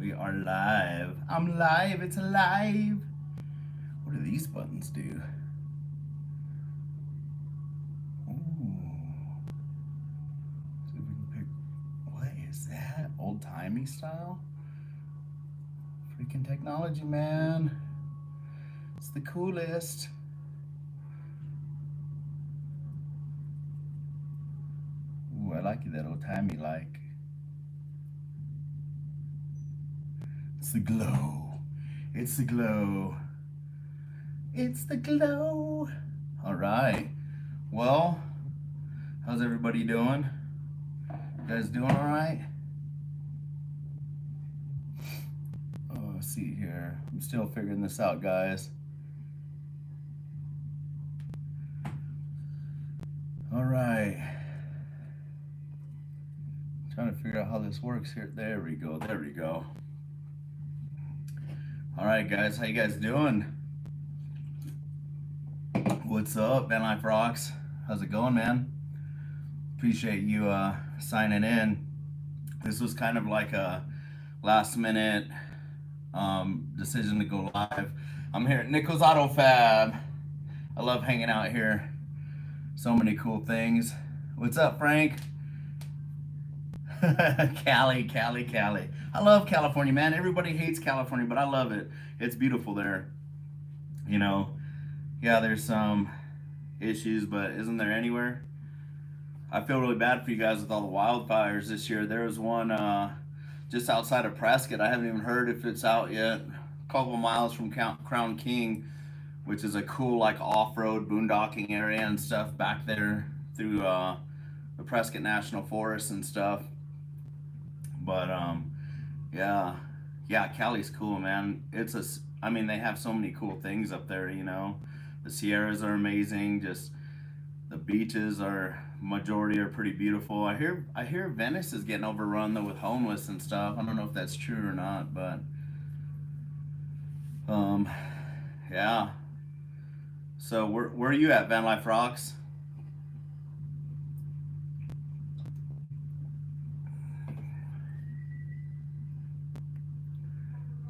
We are live. I'm live. It's alive. What do these buttons do? Ooh. See if we can pick. What is that? Old timey style? Freaking technology, man. It's the coolest. Ooh, I like it that old timey like. It's the glow. It's the glow. It's the glow. All right. Well, how's everybody doing? You guys doing all right? Oh, let's see here. I'm still figuring this out, guys. All right. Trying to figure out how this works here. There we go. There we go. All right, guys. How you guys doing? What's up, Van Life Rocks? How's it going, man? Appreciate you signing in. This was kind of like a last minute decision to go live. I'm here at Nichols Auto Fab. I love hanging out here. So many cool things. What's up, Frank? Cali. I love California, man. Everybody hates California, but I love it. It's beautiful there. You know, yeah, there's some issues, but isn't there anywhere? I feel really bad for you guys with all the wildfires this year. There was one just outside of Prescott. I haven't even heard if it's out yet. A couple miles from Crown King, which is a cool like off-road boondocking area and stuff back there through the Prescott National Forest and stuff. But yeah, yeah, Cali's cool, man. I mean, they have so many cool things up there. You know, the Sierras are amazing. Just the beaches are majority are pretty beautiful. I hear Venice is getting overrun though with homeless and stuff. I don't know if that's true or not, but um, yeah. So where are you at, Van Life Rocks?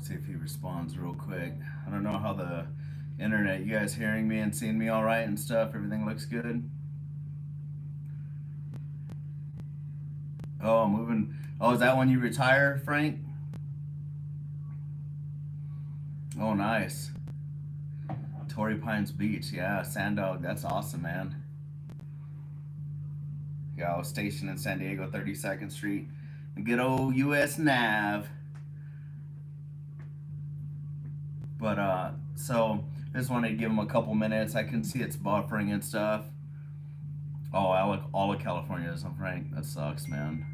See if he responds real quick. I don't know how the internet. You guys hearing me and seeing me all right and stuff? Everything looks good. Oh, I'm moving. Oh, is that when you retire, Frank? Oh, nice. Torrey Pines Beach. Yeah, Sand Dog. That's awesome, man. Yeah, I was stationed in San Diego, 32nd Street. Good old US Nav. But so just wanted to give them a couple minutes. I can see it's buffering and stuff. Oh, all of California is, Frank. That sucks, man.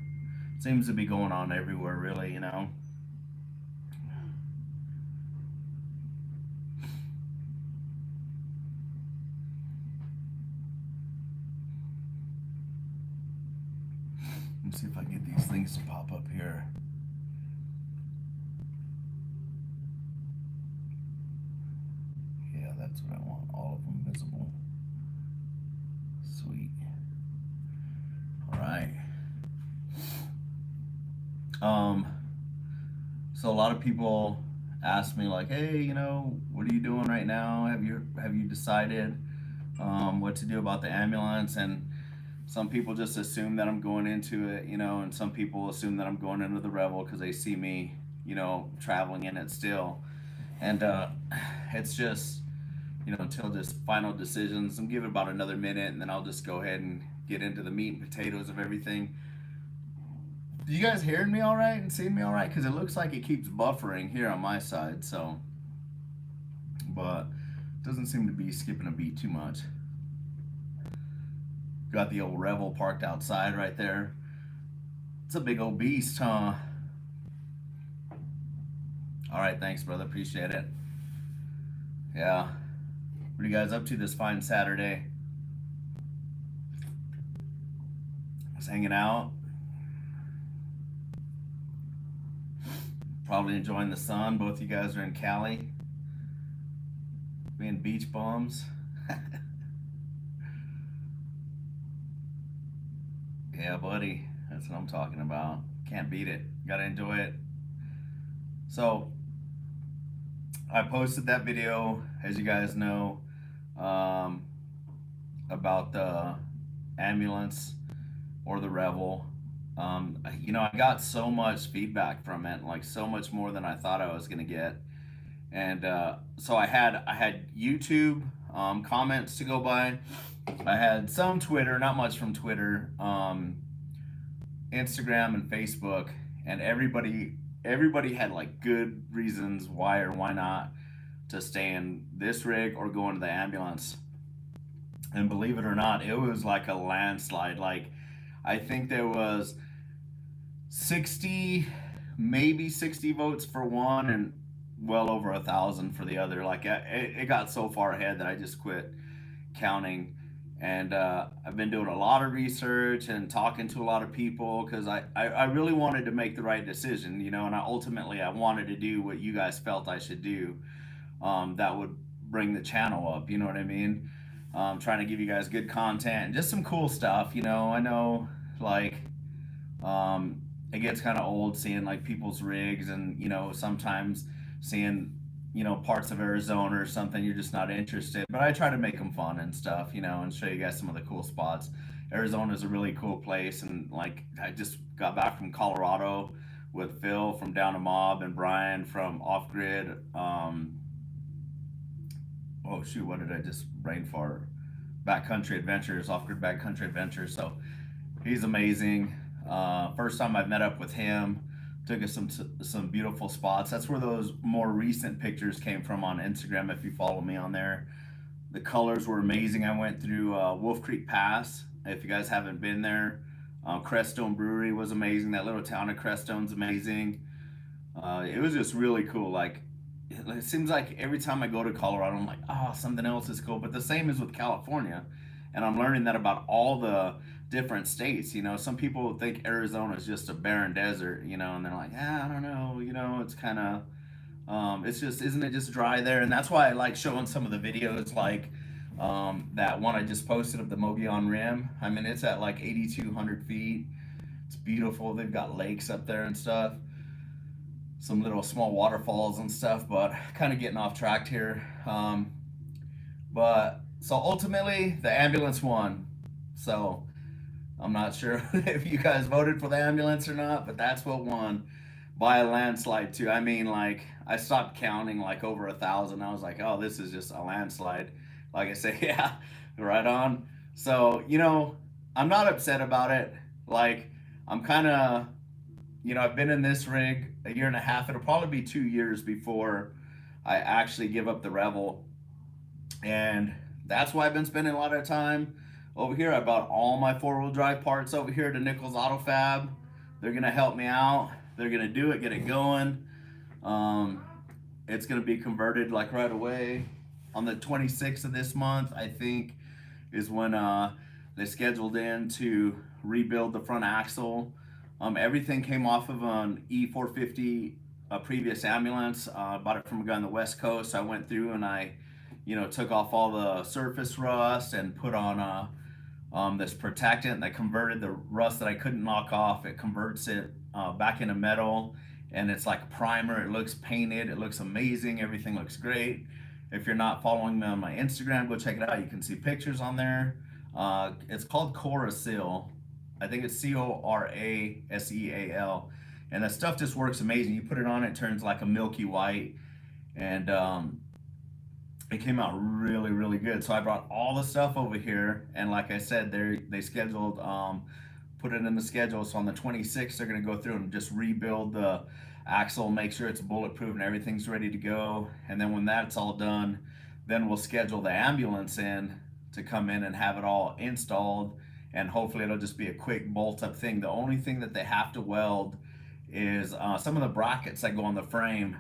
Seems to be going on everywhere, really. You know. Let me see if I can get these things to pop up here. Yeah, that's what I want. All of them visible. Sweet. All right. Um, so a lot of people ask me like, "Hey, what are you doing right now? Have you decided what to do about the ambulance?" And some people just assume that I'm going into it, and some people assume that I'm going into the Rebel because they see me, traveling in it still. And it's just, until just final decisions. I'm giving about another minute, and then I'll just go ahead and get into the meat and potatoes of everything. You guys hearing me all right and seeing me all right? Because it looks like it keeps buffering here on my side, so. But it doesn't seem to be skipping a beat too much. Got the old Revel parked outside right there. It's a big old beast, huh? All right, thanks, brother. Appreciate it. Yeah. What are you guys up to this fine Saturday? Just hanging out. Probably enjoying the sun. Both you guys are in Cali. Being beach bums. Yeah, buddy. That's what I'm talking about. Can't beat it. Gotta enjoy it. So I posted that video, as you guys know, um, about the ambulance or the Revel. I got so much feedback from it, like so much more than I thought I was gonna get. And so I had YouTube comments to go by. I had some Twitter, not much from Twitter, Instagram and Facebook, and everybody had like good reasons why or why not to stay in this rig or go into the ambulance. And believe it or not, it was like a landslide. Like I think there was 60, maybe 60 votes for one, and well over 1,000 for the other. Like it got so far ahead that I just quit counting. And I've been doing a lot of research and talking to a lot of people because I really wanted to make the right decision, and ultimately I wanted to do what you guys felt I should do, that would bring the channel up, you know what I mean? Trying to give you guys good content and just some cool stuff, I know, like, it gets kind of old seeing like people's rigs and sometimes seeing parts of Arizona or something you're just not interested, but I try to make them fun and stuff, and show you guys some of the cool spots. Arizona is a really cool place, and like I just got back from Colorado with Phil from Down to Mob and Brian from Off Grid. Oh shoot, what did I just brain fart? Backcountry Adventures, Off Grid Backcountry Adventures. So he's amazing. First time I've met up with him, took us some beautiful spots. That's where those more recent pictures came from on Instagram. If you follow me on there, the colors were amazing. I went through Wolf Creek Pass. If you guys haven't been there, Crestone Brewery was amazing. That little town of Crestone's amazing. It was just really cool. Like it seems like every time I go to Colorado, I'm like, oh, something else is cool. But the same is with California, and I'm learning that about all the different states. Some people think Arizona is just a barren desert, and they're like, I don't know, it's kind of, it's just, isn't it just dry there? And that's why I like showing some of the videos, like that one I just posted of the Mogollon Rim. I mean, it's at like 8,200 feet. It's beautiful. They've got lakes up there and stuff, some little small waterfalls and stuff, but kind of getting off track here. But so ultimately, the ambulance won. So I'm not sure if you guys voted for the ambulance or not, but that's what won by a landslide too. I mean, like I stopped counting like over 1,000. I was like, oh, this is just a landslide. Like I say, yeah, right on. So I'm not upset about it. Like I'm kind of, I've been in this rig a year and a half. It'll probably be 2 years before I actually give up the Revel, and that's why I've been spending a lot of time over here. I bought all my four-wheel drive parts over here to Nichols Auto Fab. They're gonna help me out. They're gonna do it, get it going. Um, it's gonna be converted like right away on the 26th of this month, I think, is when they scheduled in to rebuild the front axle. Everything came off of an E450, a previous ambulance. Bought it from a guy on the West Coast. So I went through and I, took off all the surface rust and put on this protectant that converted the rust that I couldn't knock off. It converts it back into metal, and it's like a primer. It looks painted. It looks amazing. Everything looks great. If you're not following me on my Instagram, go check it out. You can see pictures on there. It's called Corasil. I think it's Coraseal. And that stuff just works amazing. You put it on, it turns like a milky white. And it came out really, really good. So I brought all the stuff over here. And like I said, they scheduled, put it in the schedule. So on the 26th, they're going to go through and just rebuild the axle, make sure it's bulletproof and everyth's ready to go. And then when that's all done, then we'll schedule the ambulance in to come in and have it all installed, and hopefully it'll just be a quick bolt up thing. The only thing that they have to weld is some of the brackets that go on the frame.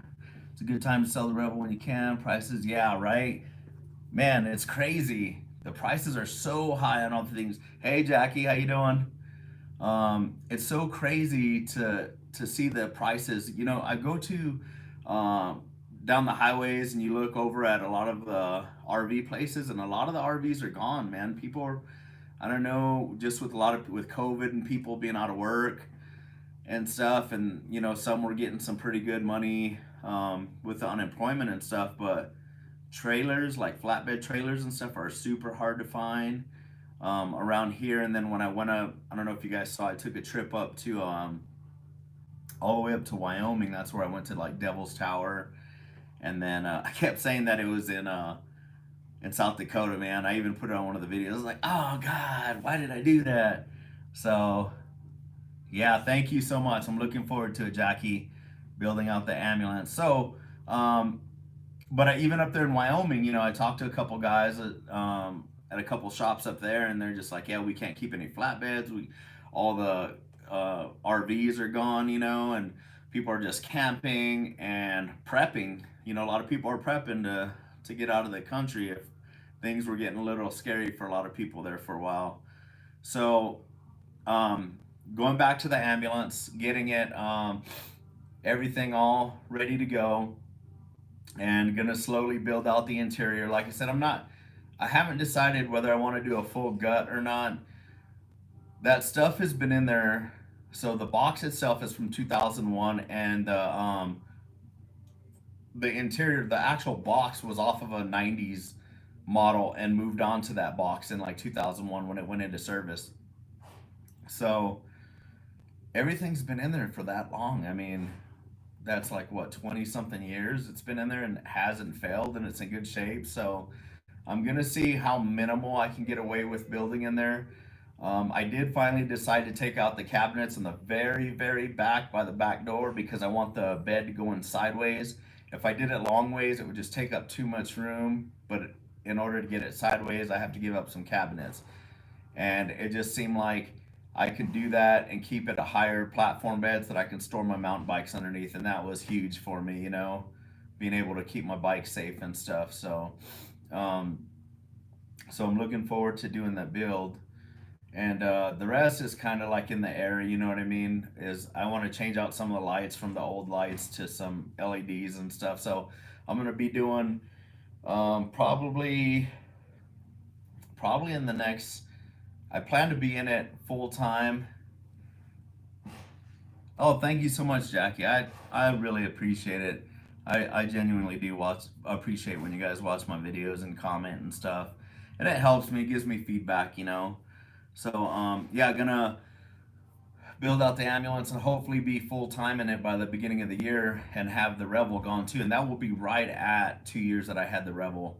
It's a good time to sell the Rebel when you can. Prices, yeah, right, man, it's crazy. The prices are so high on all the things. Hey Jackie, how you doing? It's so crazy to see the prices. I go to down the highways and you look over at a lot of the RV places, and a lot of the RVs are gone, man. People are, I don't know, just with with COVID and people being out of work, and stuff, and you know, some were getting some pretty good money with the unemployment and stuff, but trailers like flatbed trailers and stuff are super hard to find around here. And then when I went up, I don't know if you guys saw, I took a trip up to all the way up to Wyoming. That's where I went to like Devil's Tower, and then I kept saying that it was in South Dakota, man. I even put it on one of the videos. I was like, oh God, why did I do that? So yeah, thank you so much. I'm looking forward to it, Jackie, building out the ambulance. So, but even up there in Wyoming, you know, I talked to a couple guys at a couple shops up there, and they're just like, yeah, we can't keep any flatbeds. All the RVs are gone, you know, and people are just camping and prepping. You know, a lot of people are prepping to get out of the country if things were getting a little scary for a lot of people there for a while. So, um, going back to the ambulance, getting it, everything all ready to go, and gonna slowly build out the interior. Like I said, I haven't decided whether I want to do a full gut or not. That stuff has been in there. So the box itself is from 2001, and the interior, the actual box was off of a 90s model and moved on to that box in like 2001 when it went into service. So everything's been in there for that long. I mean, that's like what, 20 something years it's been in there and it hasn't failed and it's in good shape. So I'm gonna see how minimal I can get away with building in there. I did finally decide to take out the cabinets in the very, very back by the back door because I want the bed to go in sideways. If I did it long ways, it would just take up too much room. But in order to get it sideways, I have to give up some cabinets. And it just seemed like I could do that and keep it a higher platform bed so that I can store my mountain bikes underneath. And that was huge for me, you know, being able to keep my bike safe and stuff. Um, so I'm looking forward to doing that build. And the rest is kind of like in the air, you know what I mean? Is I want to change out some of the lights from the old lights to some LEDs and stuff. So I'm gonna be doing probably in the next. I plan to be in it full time. Oh, thank you so much, Jackie. I really appreciate it. I genuinely do appreciate when you guys watch my videos and comment and stuff, and it helps me, gives me feedback, you know. So yeah, gonna build out the ambulance and hopefully be full time in it by the beginning of the year and have the Revel gone too. And that will be right at 2 years that I had the Revel.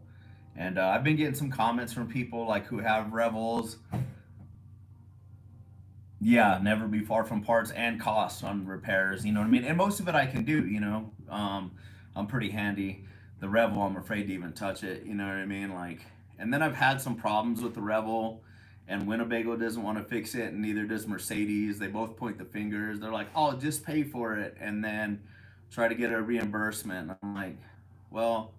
And I've been getting some comments from people like who have Revels. Yeah, never be far from parts and costs on repairs. You know what I mean? And most of it I can do. You know, I'm pretty handy. The Revel, I'm afraid to even touch it. You know what I mean? Like, and then I've had some problems with the Revel, and Winnebago doesn't want to fix it, and neither does Mercedes. They both point the fingers. They're like, "Oh, just pay for it," and then try to get a reimbursement. And I'm like, well,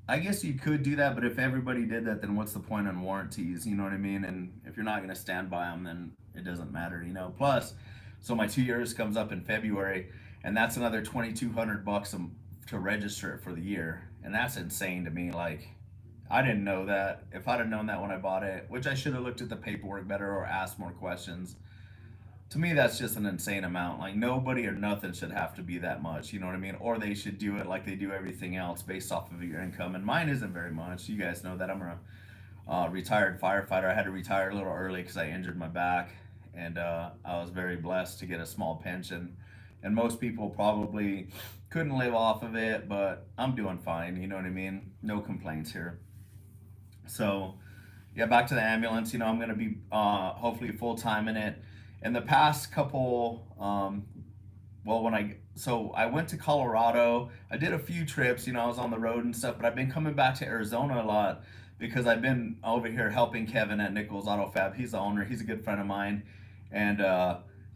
I guess you could do that, but if everybody did that, then what's the point on warranties? You know what I mean? And if you're not going to stand by them, then it doesn't matter, you know. Plus, so my 2 years comes up in February, and that's another $2,200 to register it for the year, and that's insane to me. Like, I didn't know that. If I'd have known that when I bought it, which I should have looked at the paperwork better or asked more questions, to me that's just an insane amount. Like nobody or nothing should have to be that much, you know what I mean? Or they should do it like they do everything else based off of your income, and mine isn't very much. You guys know that I'm a retired firefighter. I had to retire a little early because I injured my back, and I was very blessed to get a small pension, and most people probably couldn't live off of it, but I'm doing fine, you know what I mean? No complaints here. So yeah, back to the ambulance. You know, I'm gonna be hopefully full time in it. In the past couple, well, I went to Colorado. I did a few trips. You know, I was on the road and stuff. But I've been coming back to Arizona a lot because I've been over here helping Kevin at Nichols Auto Fab. He's the owner. He's a good friend of mine, and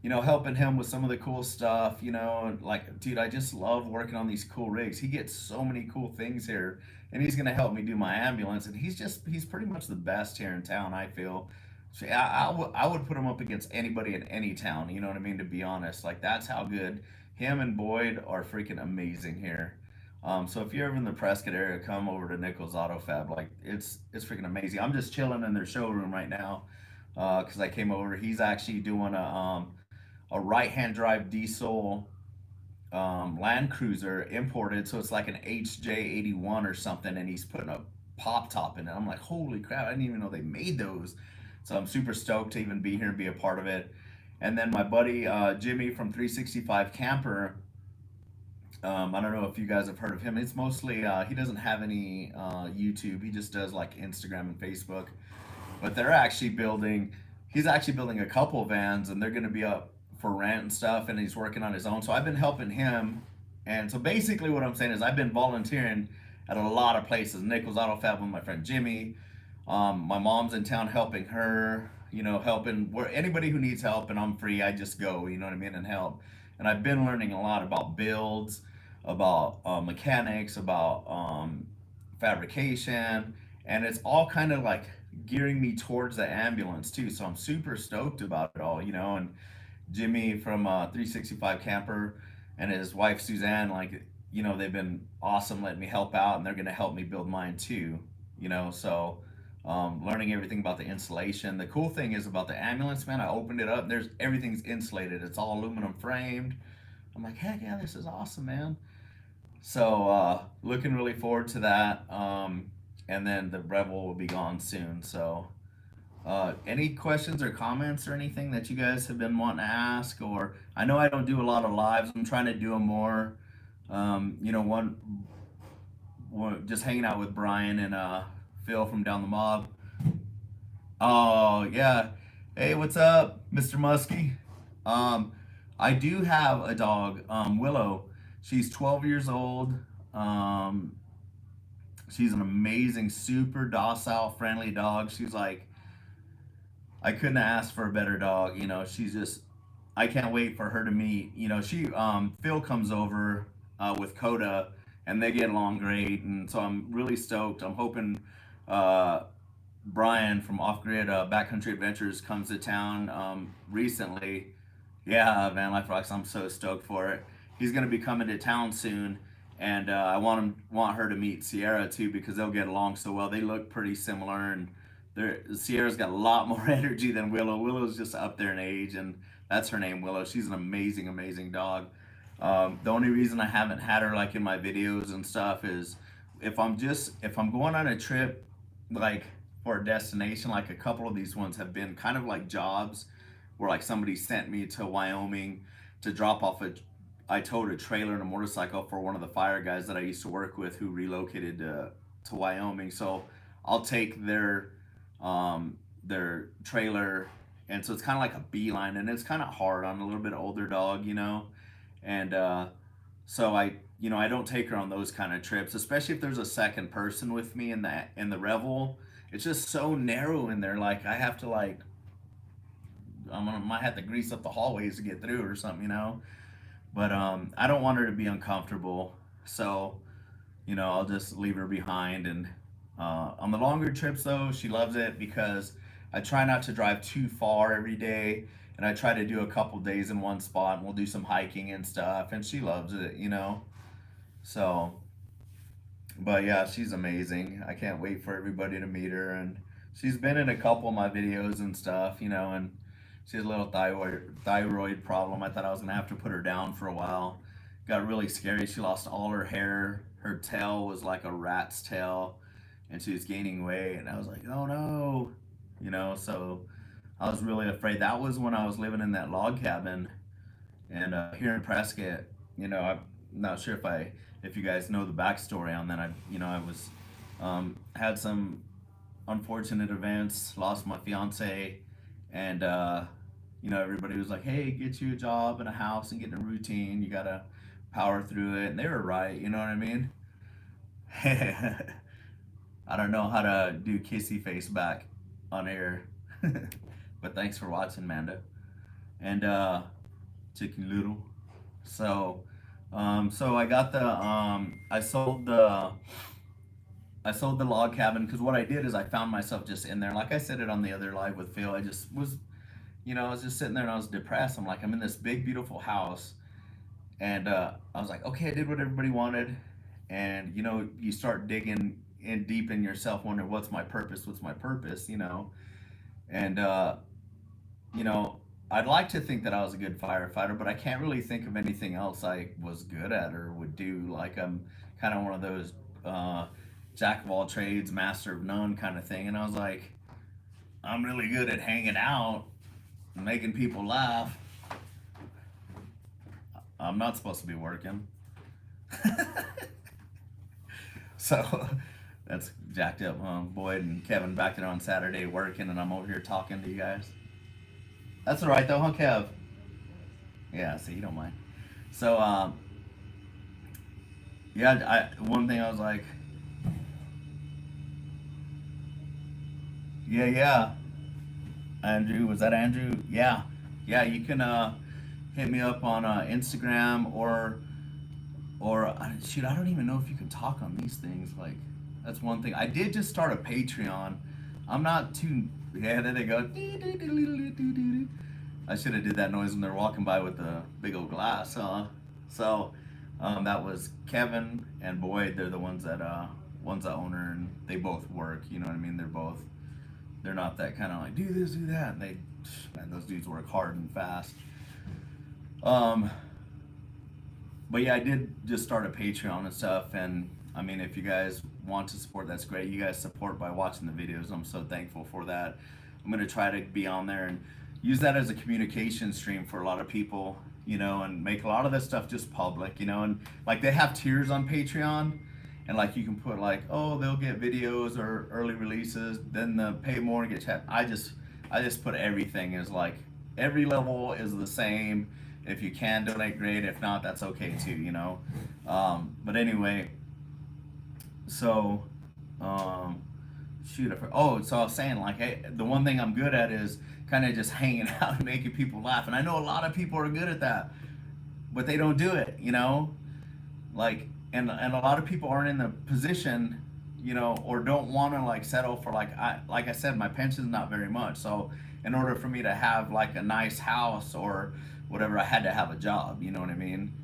you know, helping him with some of the cool stuff. You know, like dude, I just love working on these cool rigs. He gets so many cool things here, and he's gonna help me do my ambulance. And he's pretty much the best here in town. I feel. So I would put him up against anybody in any town. You know what I mean? To be honest, like that's how good him and Boyd are freaking amazing here. So if you're ever in the Prescott area, come over to Nichols Auto Fab. Like it's freaking amazing. I'm just chilling in their showroom right now because I came over. He's actually doing a right-hand drive diesel Land Cruiser imported, so it's like an HJ81 or something, and he's putting a pop top in it. I'm like, holy crap! I didn't even know they made those. So I'm super stoked to even be here and be a part of it. And then my buddy Jimmy from 365 Camper. I don't know if you guys have heard of him. It's mostly he doesn't have any YouTube. He just does like Instagram and Facebook. But they're actually building. He's actually building a couple vans, and they're going to be up for rent and stuff. And he's working on his own. So I've been helping him. And so basically, what I'm saying is I've been volunteering at a lot of places. Nichols Auto Fab with my friend Jimmy. My mom's in town helping her. You know, helping where anybody who needs help, and I'm free. I just go. You know what I mean, and help. And I've been learning a lot about builds, about mechanics, about fabrication, and it's all kind of like gearing me towards the ambulance too. So I'm super stoked about it all, you know. And Jimmy from 365 Camper and his wife Suzanne, like, you know, they've been awesome letting me help out, and they're gonna help me build mine too, you know. So learning everything about the insulation. The cool thing is about the ambulance, man. I opened it up. There's everything's insulated. It's all aluminum framed. I'm like, heck yeah, this is awesome, man. So looking really forward to that. And then the Rebel will be gone soon. So any questions or comments or anything that you guys have been wanting to ask? Or I know I don't do a lot of lives. I'm trying to do them more. You know, one just hanging out with Brian and Phil from Down the Mob. Oh yeah. Hey, what's up, Mr. Muskie? Um, I do have a dog, Willow. She's 12 years old. Um, she's an amazing, super docile, friendly dog. She's like, I couldn't ask for a better dog. You know, she's just, I can't wait for her to meet. You know, Phil comes over with Coda, and they get along great. And so I'm really stoked. I'm hoping uh, Brian from Off Grid Backcountry Adventures comes to town recently. Yeah, Van Life Rocks. I'm so stoked for it. He's gonna be coming to town soon, and want her to meet Sierra too because they'll get along so well. They look pretty similar, and Sierra's got a lot more energy than Willow. Willow's just up there in age, and that's her name, Willow. She's an amazing, amazing dog. The only reason I haven't had her like in my videos and stuff is if I'm going on a trip like for a destination, like a couple of these ones have been kind of like jobs where like somebody sent me to Wyoming to drop off a I towed a trailer and a motorcycle for one of the fire guys that I used to work with who relocated to Wyoming. So I'll take their trailer, and so it's kind of like a beeline, and it's kind of hard on a little bit older dog, you know. And so I don't take her on those kind of trips, especially if there's a second person with me in the Revel. It's just so narrow in there. Like I have to like might have to grease up the hallways to get through or something, you know. But I don't want her to be uncomfortable, so you know I'll just leave her behind. And on the longer trips though, she loves it because I try not to drive too far every day, and I try to do a couple days in one spot, and we'll do some hiking and stuff, and she loves it, you know. So, but yeah, she's amazing. I can't wait for everybody to meet her, and she's been in a couple of my videos and stuff, you know. And she has a little thyroid problem. I thought I was gonna have to put her down for a while. Got really scary. She lost all her hair. Her tail was like a rat's tail, and she was gaining weight. And I was like, oh no, you know. So I was really afraid. That was when I was living in that log cabin, and here in Prescott, you know, I'm not sure if you guys know the backstory on that. I was had some unfortunate events, lost my fiance, and you know, everybody was like, "Hey, get you a job and a house and get in a routine. You gotta power through it," and they were right. You know what I mean? I don't know how to do kissy face back on air, but thanks for watching, Manda and Chicken Little. So, so I got I sold the log cabin because what I did is I found myself just in there. Like I said it on the other live with Phil. I just was, you know, I was just sitting there and I was depressed. I'm like, I'm in this big, beautiful house. And I was like, okay, I did what everybody wanted. And, you know, you start digging in deep in yourself, wondering, what's my purpose? What's my purpose? You know? And, you know, I'd like to think that I was a good firefighter, but I can't really think of anything else I was good at or would do. Like I'm kind of one of those uh, jack of all trades, master of none kind of thing. And I was like, I'm really good at hanging out and making people laugh. I'm not supposed to be working. So that's jacked up. Boyd and Kevin back there on Saturday working, and I'm over here talking to you guys. That's all right though, huh, Kev? Yeah, see, you don't mind. So, yeah, one thing I was like, yeah, yeah, Andrew, was that Andrew? Yeah, yeah, you can hit me up on Instagram or shoot, I don't even know if you can talk on these things. Like, that's one thing. I did just start a Patreon. I'm not too. Yeah, there they go. I should have did that noise when they're walking by with the big old glass. So that was Kevin and Boyd. They're the ones that owner, and they both work. You know what I mean? They're not that kind of like do this, do that. And man, those dudes work hard and fast. Um, but yeah, I did just start a Patreon and stuff, and I mean, if you guys want to support, that's great. You guys support by watching the videos. I'm so thankful for that. I'm gonna try to be on there and use that as a communication stream for a lot of people, and make a lot of this stuff just public, and like they have tiers on Patreon, and like you can put like, oh, they'll get videos or early releases, then the pay more and get chat. I just put everything as like every level is the same. If you can donate, great. If not, that's okay too. But anyway, so shoot, so I was saying like, hey, the one thing I'm good at is kind of just hanging out and making people laugh, and I know a lot of people are good at that, but they don't do it. Like, and a lot of people aren't in the position, or don't want to like settle for like I said, my pension's not very much, so in order for me to have like a nice house or whatever, I had to have a job. You know what I mean?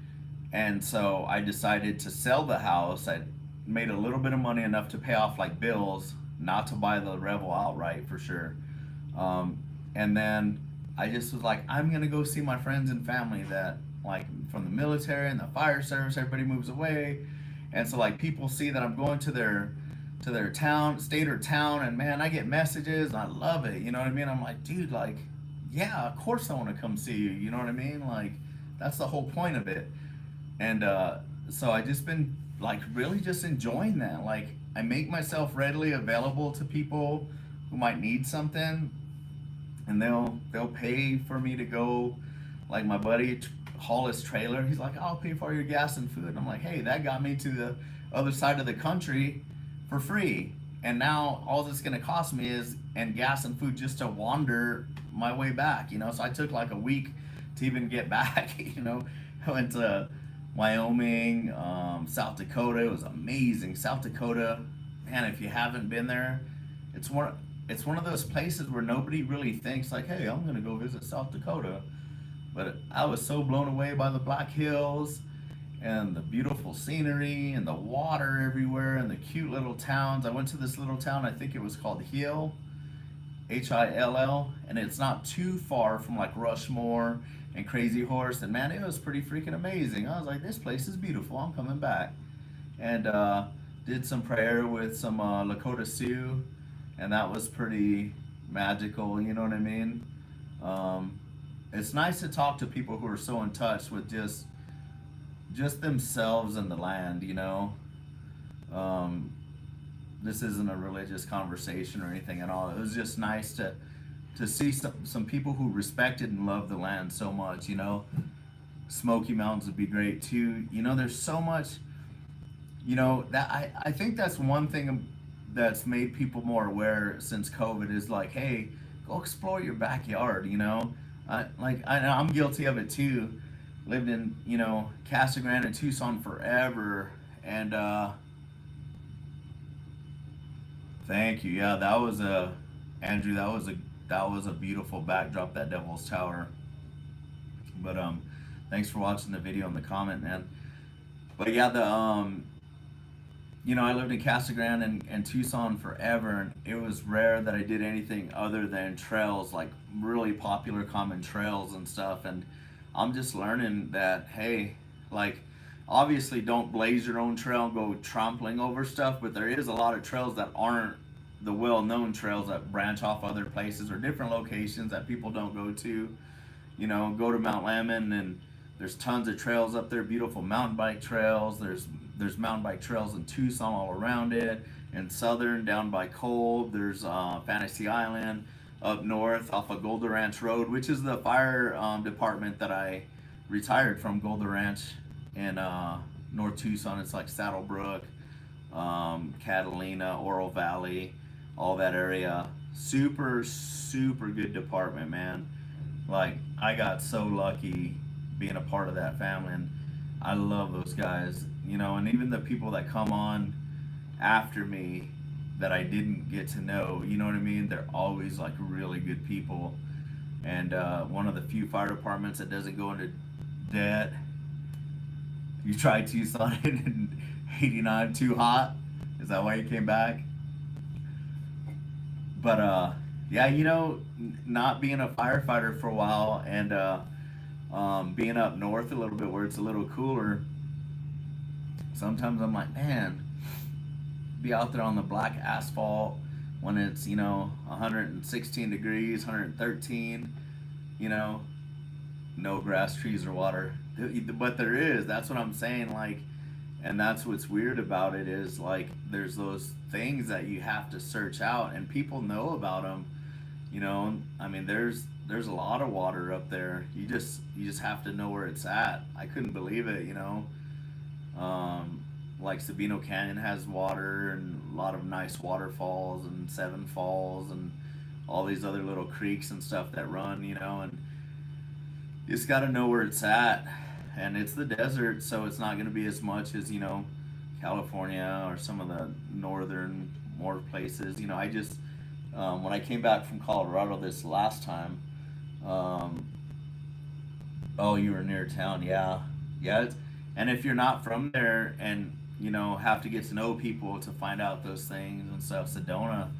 And so I decided to sell the house. I made a little bit of money, enough to pay off like bills, not to buy the Revel outright for sure. Um, and then I just was like, I'm gonna go see my friends and family that like from the military and the fire service. Everybody moves away, and so like people see that I'm going to their town, state or town, and man, I get messages. And I love it. You know what I mean? I'm like, dude, like, yeah, of course I want to come see you. You know what I mean? Like, that's the whole point of it. And so I just been like really just enjoying that. Like, I make myself readily available to people who might need something, and they'll pay for me to go. Like my buddy haul his trailer. He's like, I'll pay for your gas and food. And I'm like, hey, that got me to the other side of the country for free. And now all it's gonna cost me is and gas and food just to wander my way back. So I took like a week to even get back. I went to Wyoming, South Dakota. It was amazing. South Dakota, man, if you haven't been there, it's one of those places where nobody really thinks like, hey, I'm gonna go visit South Dakota. But I was so blown away by the Black Hills and the beautiful scenery and the water everywhere and the cute little towns. I went to this little town, I think it was called Hill, Hill, and it's not too far from like Rushmore and Crazy Horse. And man, it was pretty freaking amazing. I was like, this place is beautiful. I'm coming back. And did some prayer with some Lakota Sioux, and that was pretty magical. You know what I mean? Um, it's nice to talk to people who are so in touch with just themselves and the land. Um, this isn't a religious conversation or anything at all. It was just nice to see some people who respected and loved the land so much. Smoky Mountains would be great too. There's so much. That I think that's one thing that's made people more aware since COVID is like, hey, go explore your backyard. I'm guilty of it too. Lived in Casa Grande and Tucson forever, and thank you. Yeah, that was a Andrew. That was a beautiful backdrop. That Devil's Tower. But thanks for watching the video and the comment, man. But yeah, you know, I lived in Casa Grande and Tucson forever, and it was rare that I did anything other than trails, like really popular common trails and stuff. And I'm just learning that, hey, like, obviously don't blaze your own trail and go trampling over stuff, but there is a lot of trails that aren't the well-known trails that branch off other places or different locations that people don't go to. You know, go to Mount Lemmon, and there's tons of trails up there, beautiful mountain bike trails. There's mountain bike trails in Tucson all around it. In Southern, down by Kolb, there's Fantasy Island. Up north off of Golden Ranch Road, which is the fire department that I retired from, Golden Ranch in North Tucson. It's like Saddlebrook, Catalina, Oro Valley, all that area. Super, super good department, man. Like, I got so lucky being a part of that family, and I love those guys, you know, and even the people that come on after me that I didn't get to know, you know what I mean? They're always like really good people. And one of the few fire departments that doesn't go into debt. You tried Tucson in '89, too hot. Is that why you came back? But yeah, you know, not being a firefighter for a while, and being up north a little bit where it's a little cooler, sometimes I'm like, man, be out there on the black asphalt when it's, you know, 116 degrees, 113, you know, no grass, trees, or water. But there is. That's what I'm saying. Like, and that's what's weird about it is like there's those things that you have to search out, and people know about them. You know, I mean, there's a lot of water up there. You just have to know where it's at. I couldn't believe it. You know, like Sabino Canyon has water and a lot of nice waterfalls and Seven Falls and all these other little creeks and stuff that run. You know, and you just got to know where it's at. And it's the desert, so it's not going to be as much as, you know, California or some of the northern more places. You know, I just when I came back from Colorado this last time, um, oh, you were near town, yeah, yeah. And if you're not from there, and you know, have to get to know people to find out those things and stuff. Sedona,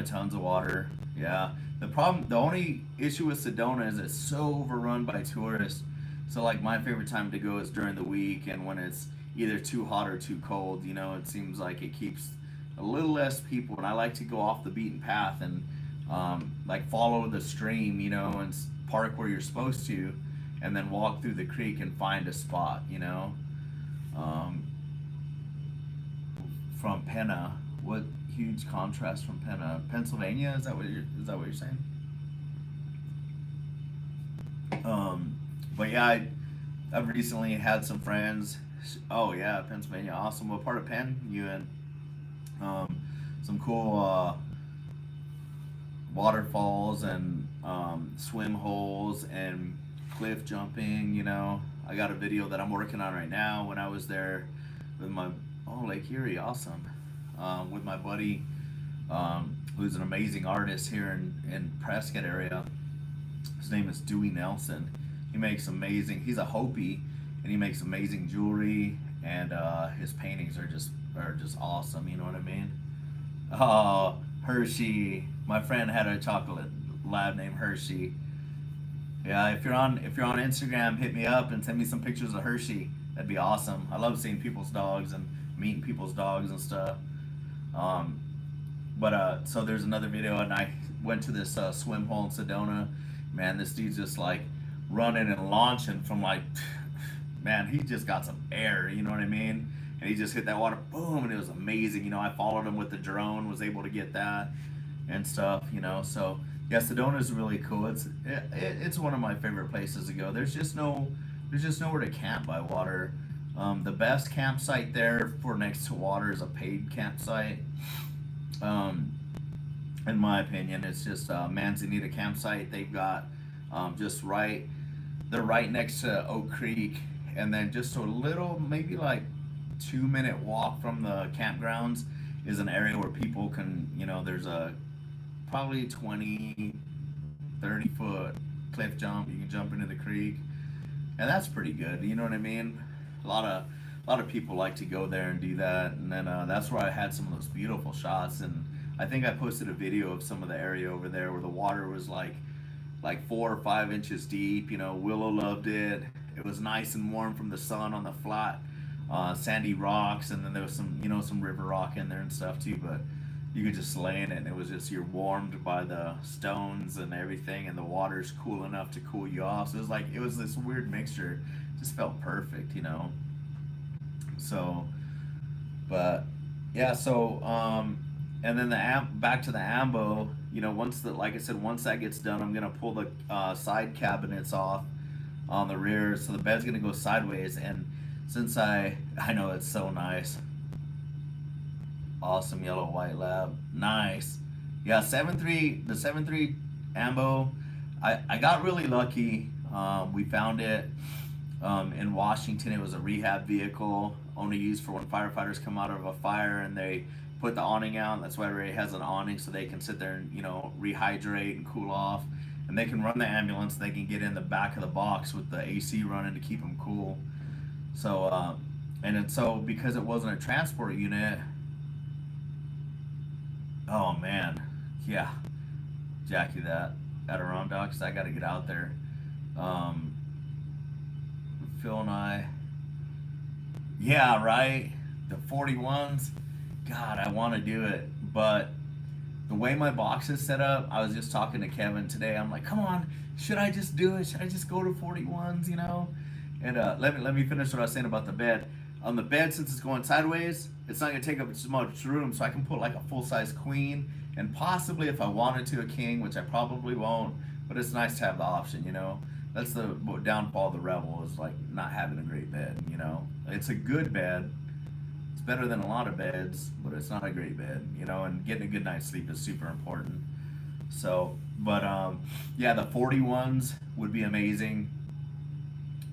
tons of water. Yeah. The only issue with Sedona is it's so overrun by tourists. So like my favorite time to go is during the week, and when it's either too hot or too cold. You know, it seems like it keeps a little less people, and I like to go off the beaten path and like follow the stream. You know, and park where you're supposed to, and then walk through the creek and find a spot. You know, um, from Penna. What huge contrast from Penna, Pennsylvania? Is that what you're saying? But yeah, I've recently had some friends. Oh yeah, Pennsylvania, awesome. What part of Penn you in? Some cool waterfalls and swim holes and cliff jumping. You know, I got a video that I'm working on right now. When I was there with my Lake Erie, awesome. With my buddy, who's an amazing artist here in Prescott area. His name is Dewey Nelson. He makes amazing. He's a Hopi, and he makes amazing jewelry, and his paintings are just awesome. You know what I mean? Oh, Hershey. My friend had a chocolate lab named Hershey. Yeah, if you're on Instagram, hit me up and send me some pictures of Hershey. That'd be awesome. I love seeing people's dogs and meeting people's dogs and stuff. Um, but so there's another video, and I went to this swim hole in Sedona. Man, this dude's just like running and launching from like, man, he just got some air. You know what I mean? And he just hit that water, boom, and it was amazing. You know, I followed him with the drone, was able to get that and stuff. You know, so yeah, Sedona is really cool. It's one of my favorite places to go. There's just nowhere to camp by water. The best campsite there for next to water is a paid campsite. Um, in my opinion, it's just Manzanita campsite. They've got just right, they're right next to Oak Creek, and then just a little, maybe like 2 minute walk from the campgrounds is an area where people can, you know, there's a probably 20, 30 foot cliff jump. You can jump into the creek, and that's pretty good. You know what I mean? A lot a lot of people like to go there and do that, and then that's where I had some of those beautiful shots. And I think I posted a video of some of the area over there where the water was like 4 or 5 inches deep. You know, Willow loved it. It was nice and warm from the sun on the flat, sandy rocks, and then there was some, you know, some river rock in there and stuff too. But you could just lay in it, and it was just, you're warmed by the stones and everything, and the water's cool enough to cool you off. So it was like, it was this weird mixture. It just felt perfect, you know. So, but yeah, so and then back to the ambo. You know, once the, like I said, once that gets done, I'm gonna pull the side cabinets off on the rear, so the bed's gonna go sideways. And since I know it's so nice, awesome yellow white lab, nice. Yeah, 7.3, the 7.3 ambo. I got really lucky. We found it in Washington. It was a rehab vehicle, only used for when firefighters come out of a fire and they put the awning out. That's why it has an awning, so they can sit there and, you know, rehydrate and cool off. And they can run the ambulance. They can get in the back of the box with the AC running to keep them cool. So, so because it wasn't a transport unit, oh man, yeah, Jackie, that Adirondacks, I got to get out there. Um, Phil and I, yeah, right. The 41s, God, I want to do it, but the way my box is set up, I was just talking to Kevin today. I'm like, come on, should I just do it? Should I just go to 41s? You know? And let me finish what I was saying about the bed. On the bed, since it's going sideways, it's not gonna take up so much room, so I can put like a full size queen, and possibly if I wanted to, a king, which I probably won't. But it's nice to have the option, you know. That's the downfall of the Rebel, is like not having a great bed. You know, it's a good bed. It's better than a lot of beds, but it's not a great bed, you know. And getting a good night's sleep is super important. So, but yeah, the 41s would be amazing.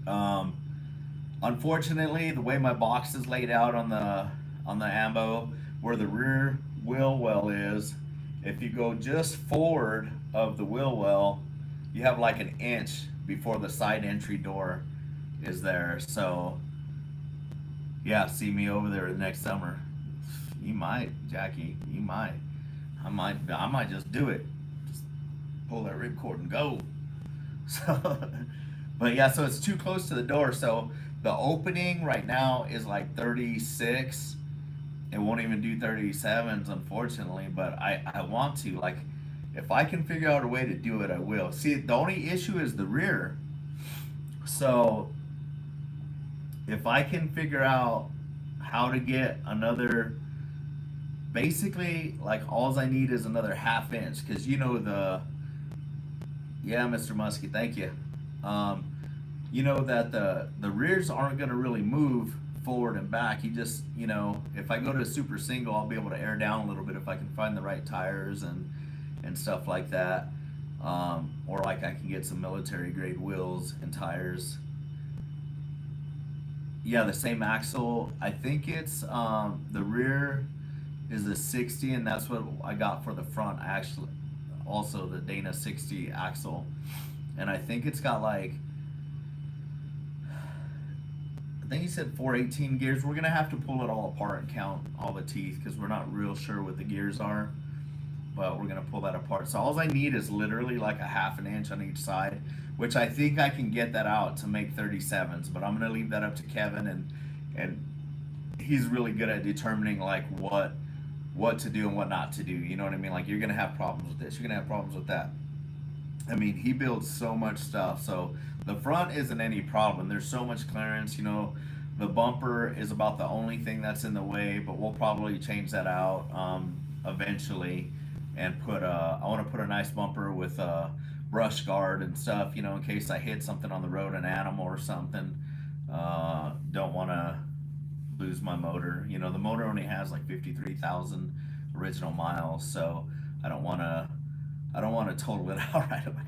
Um, Unfortunately, the way my box is laid out on the ambo, where the rear wheel well is, if you go just forward of the wheel well, you have like an inch before the side entry door is there. So yeah, see me over there next summer. You might, Jackie. You might. I might just do it. Just pull that ripcord and go. So, but yeah, so it's too close to the door. So the opening right now is like 36. It won't even do 37s, unfortunately. But I want to, like, if I can figure out a way to do it, I will. See, the only issue is the rear. So if I can figure out how to get another, basically, like, alls I need is another half inch, because you know yeah, Mr. Muskie, thank you. You know that the rears aren't going to really move forward and back. You just, you know, if I go to a super single, I'll be able to air down a little bit if I can find the right tires and stuff like that. Or like I can get some military grade wheels and tires. Yeah, the same axle. I think it's the rear is a 60, and that's what I got for the front. Actually, also the Dana 60 axle, and I think it's got like, I think he said 418 gears. We're gonna have to pull it all apart and count all the teeth because we're not real sure what the gears are. But we're gonna pull that apart. So all I need is literally like a half an inch on each side, which I think I can get that out to make 37s. But I'm gonna leave that up to Kevin, and he's really good at determining like what to do and what not to do. You know what I mean? Like, you're gonna have problems with this. You're gonna have problems with that. I mean, he builds so much stuff. So the front isn't any problem. There's so much clearance. You know, the bumper is about the only thing that's in the way, but we'll probably change that out eventually, and put I want to put a nice bumper with a brush guard and stuff. You know, in case I hit something on the road, an animal or something. Don't want to lose my motor. You know, the motor only has like 53,000 original miles, so I don't want to total it out right away.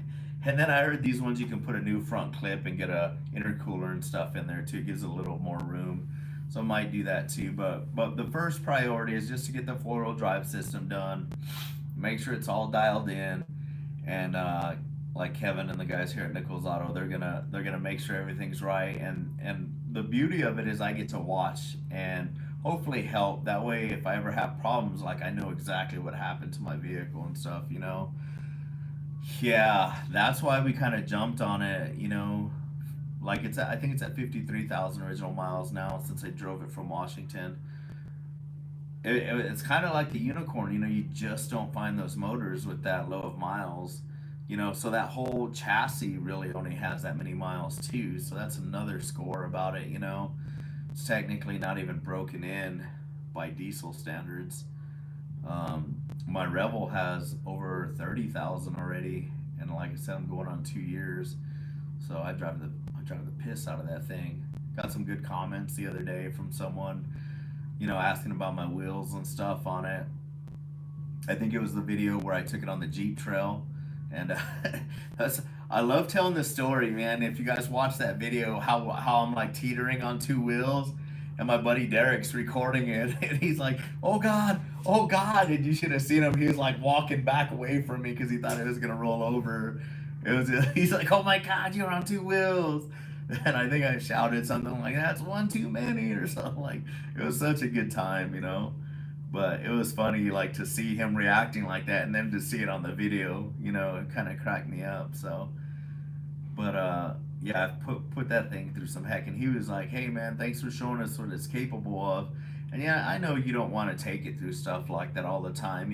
And then I heard these ones you can put a new front clip and get a intercooler and stuff in there too. It gives a little more room. So I might do that too. But the first priority is just to get the 4-wheel drive system done. Make sure it's all dialed in. And like Kevin and the guys here at Nichols Auto, they're gonna make sure everything's right. And the beauty of it is I get to watch and hopefully help. That way, if I ever have problems, like I know exactly what happened to my vehicle and stuff. Yeah, that's why we kind of jumped on it. Like I think it's at 53,000 original miles now since I drove it from Washington. It's kind of like the unicorn. You just don't find those motors with that low of miles. So that whole chassis really only has that many miles too. So that's another score about it. It's technically not even broken in by diesel standards. My Rebel has over 30,000 already, and like I said, I'm going on 2 years. So I drive the piss out of that thing. Got some good comments the other day from someone, asking about my wheels and stuff on it. I think it was the video where I took it on the Jeep Trail, and that's I love telling this story, man. If you guys watch that video, how I'm like teetering on two wheels, and my buddy Derek's recording it, and he's like, oh God," and you should have seen him. He was like walking back away from me because he thought it was gonna roll over. He's like, "Oh my God, you're on two wheels." And I think I shouted something like, "That's one too many," or something. Like, it was such a good time. But it was funny, like, to see him reacting like that, and then to see it on the video. It kind of cracked me up. So, but yeah, I put that thing through some heck, and he was like, "Hey man, thanks for showing us what it's capable of." And yeah, I know you don't want to take it through stuff like that all the time.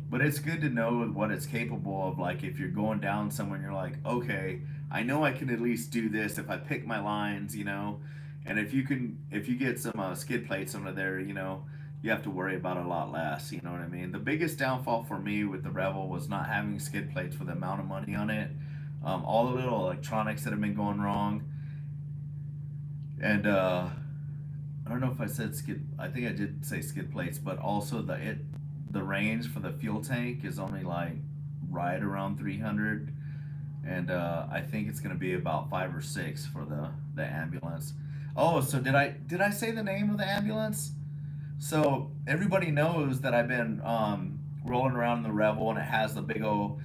But it's good to know what it's capable of. Like if you're going down somewhere and you're like, okay, I know I can at least do this if I pick my lines. And if you get some skid plates under there, you have to worry about it a lot less. You know what I mean? The biggest downfall for me with the Rebel was not having skid plates for the amount of money on it. All the little electronics that have been going wrong, and I don't know if I said skid. I think I did say skid plates, but also the range for the fuel tank is only like right around 300, and I think it's gonna be about 5 or 6 for the ambulance. Oh, so did I say the name of the ambulance? So everybody knows that I've been rolling around in the Rebel, and it has the big old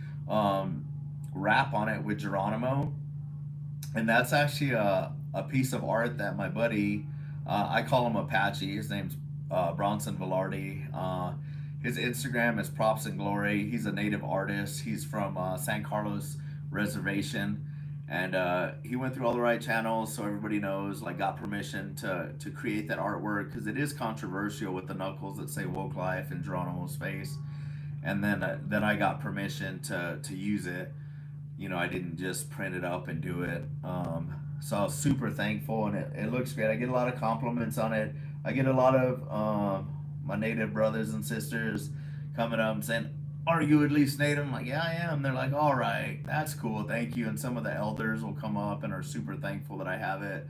wrap on it with Geronimo, and that's actually a piece of art that my buddy, I call him Apache. His name's Bronson Velarde. His Instagram is Props and Glory. He's a native artist. He's from San Carlos Reservation, and he went through all the right channels, so everybody knows. Like, got permission to create that artwork because it is controversial with the knuckles that say "Woke Life" and Geronimo's face. And then I got permission to use it. I didn't just print it up and do it. So I was super thankful, and it looks great. I get a lot of compliments on it. I get a lot of my native brothers and sisters coming up and saying, "Are you at least native?" I'm like, "Yeah, I am." They're like, "All right, that's cool, thank you." And some of the elders will come up and are super thankful that I have it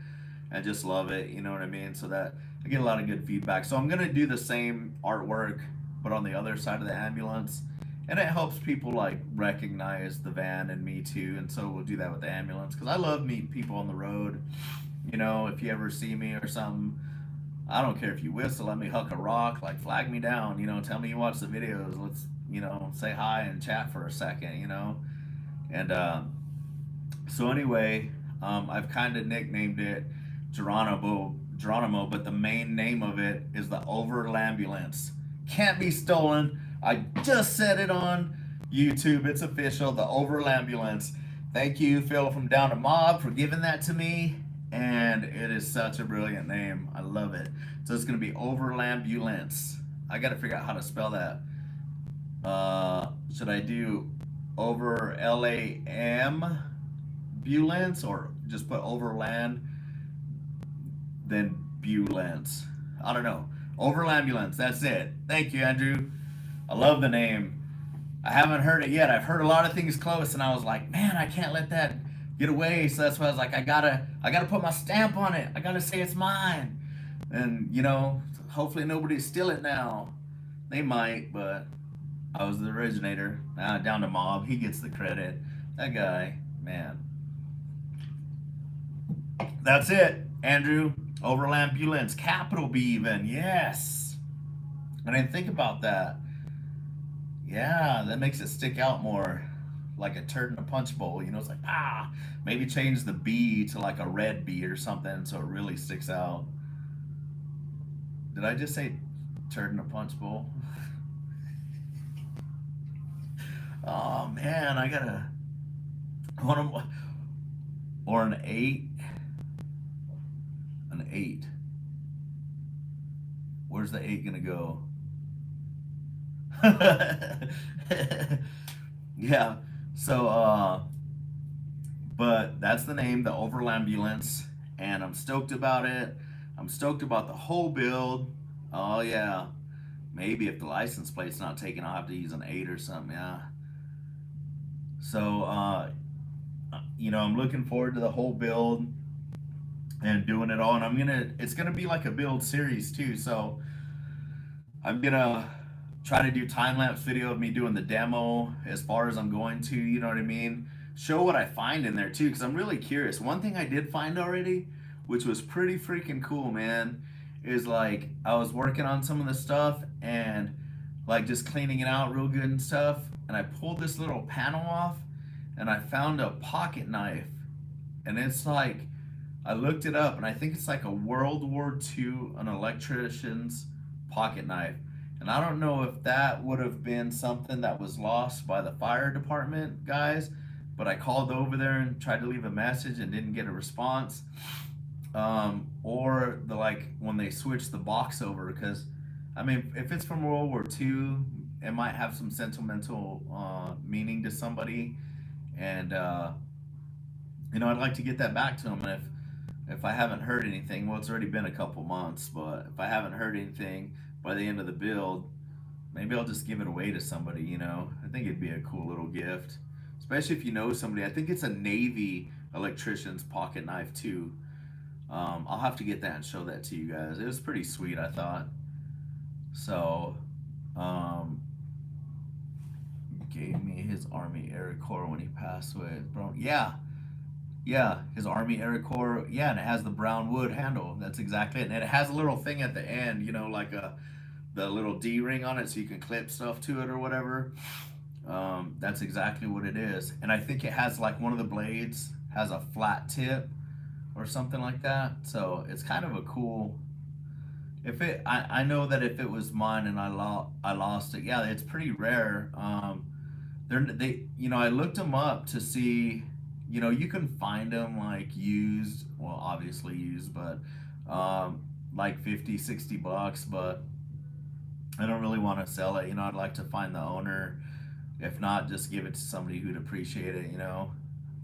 and just love it. You know what I mean? So that I get a lot of good feedback. So I'm gonna do the same artwork, but on the other side of the ambulance, and it helps people like recognize the van and me too. And so we'll do that with the ambulance because I love meeting people on the road. If you ever see me or something, I don't care if you whistle at me, huck a rock, like flag me down. Tell me you watch the videos. Let's say hi and chat for a second. And so anyway, I've kind of nicknamed it Geronimo, but the main name of it is the OverlandBulance. Can't be stolen. I just said it on YouTube. It's official, the OverlandBulance. Thank you, Phil from Down to Mob, for giving that to me. And it is such a brilliant name. I love it. So it's going to be OverlandBulance. I got to figure out how to spell that. Should I do over LAM Bulance or just put Overland then Bulance? I don't know. OverlandBulance. That's it. Thank you, Andrew. I love the name. I haven't heard it yet. I've heard a lot of things close, and I was like, man, I can't let that get away. So that's why I was like, I gotta put my stamp on it. I gotta say it's mine. And hopefully nobody steal it now. They might, but I was the originator. Down to Mob, he gets the credit. That guy, man. That's it, Andrew. OverlandBulance, capital B even. Yes. I didn't think about that. Yeah, that makes it stick out more. like a turd in a punch bowl. You know, it's like maybe change the B to like a red B or something so it really sticks out. Did I just say turd in a punch bowl? Oh man, I gotta one of or an eight, an eight. Where's the eight gonna go? Yeah. So but that's the name, the Overlandbulance, and I'm stoked about it. I'm stoked about the whole build. Oh yeah. Maybe if the license plate's not taken, I'll have to use an eight or something. Yeah. So I'm looking forward to the whole build and doing it all. And it's gonna be like a build series too. So I'm gonna try to do time lapse video of me doing the demo as far as I'm going to. You know what I mean? Show what I find in there too, because I'm really curious. One thing I did find already, which was pretty freaking cool, man, is like I was working on some of the stuff and like just cleaning it out real good and stuff, and I pulled this little panel off, and I found a pocket knife, and it's like I looked it up, and I think it's like a World War II an electrician's pocket knife. And I don't know if that would have been something that was lost by the fire department guys, but I called over there and tried to leave a message and didn't get a response. Or the like when they switched the box over, because I mean, if it's from World War II, it might have some sentimental meaning to somebody, and I'd like to get that back to them. And if I haven't heard anything, well, it's already been a couple months, but if I haven't heard anything by the end of the build, maybe I'll just give it away to somebody. I think it'd be a cool little gift, especially if you know somebody. I think it's a Navy electrician's pocket knife too. I'll have to get that and show that to you guys. It was pretty sweet, I thought. So, um, gave me his Army Air Corps when he passed away. Bro, yeah, yeah, his Army Air Corps. Yeah, and it has the brown wood handle. That's exactly it. And it has a little thing at the end, like the little D ring on it, so you can clip stuff to it or whatever. That's exactly what it is. And I think it has like one of the blades has a flat tip or something like that. So it's kind of a cool. I know that if it was mine and I lost it, yeah, it's pretty rare. I looked them up to see, you can find them like used, well, obviously used, but like 50, $60, but I don't really want to sell it. I'd like to find the owner. If not, just give it to somebody who'd appreciate it.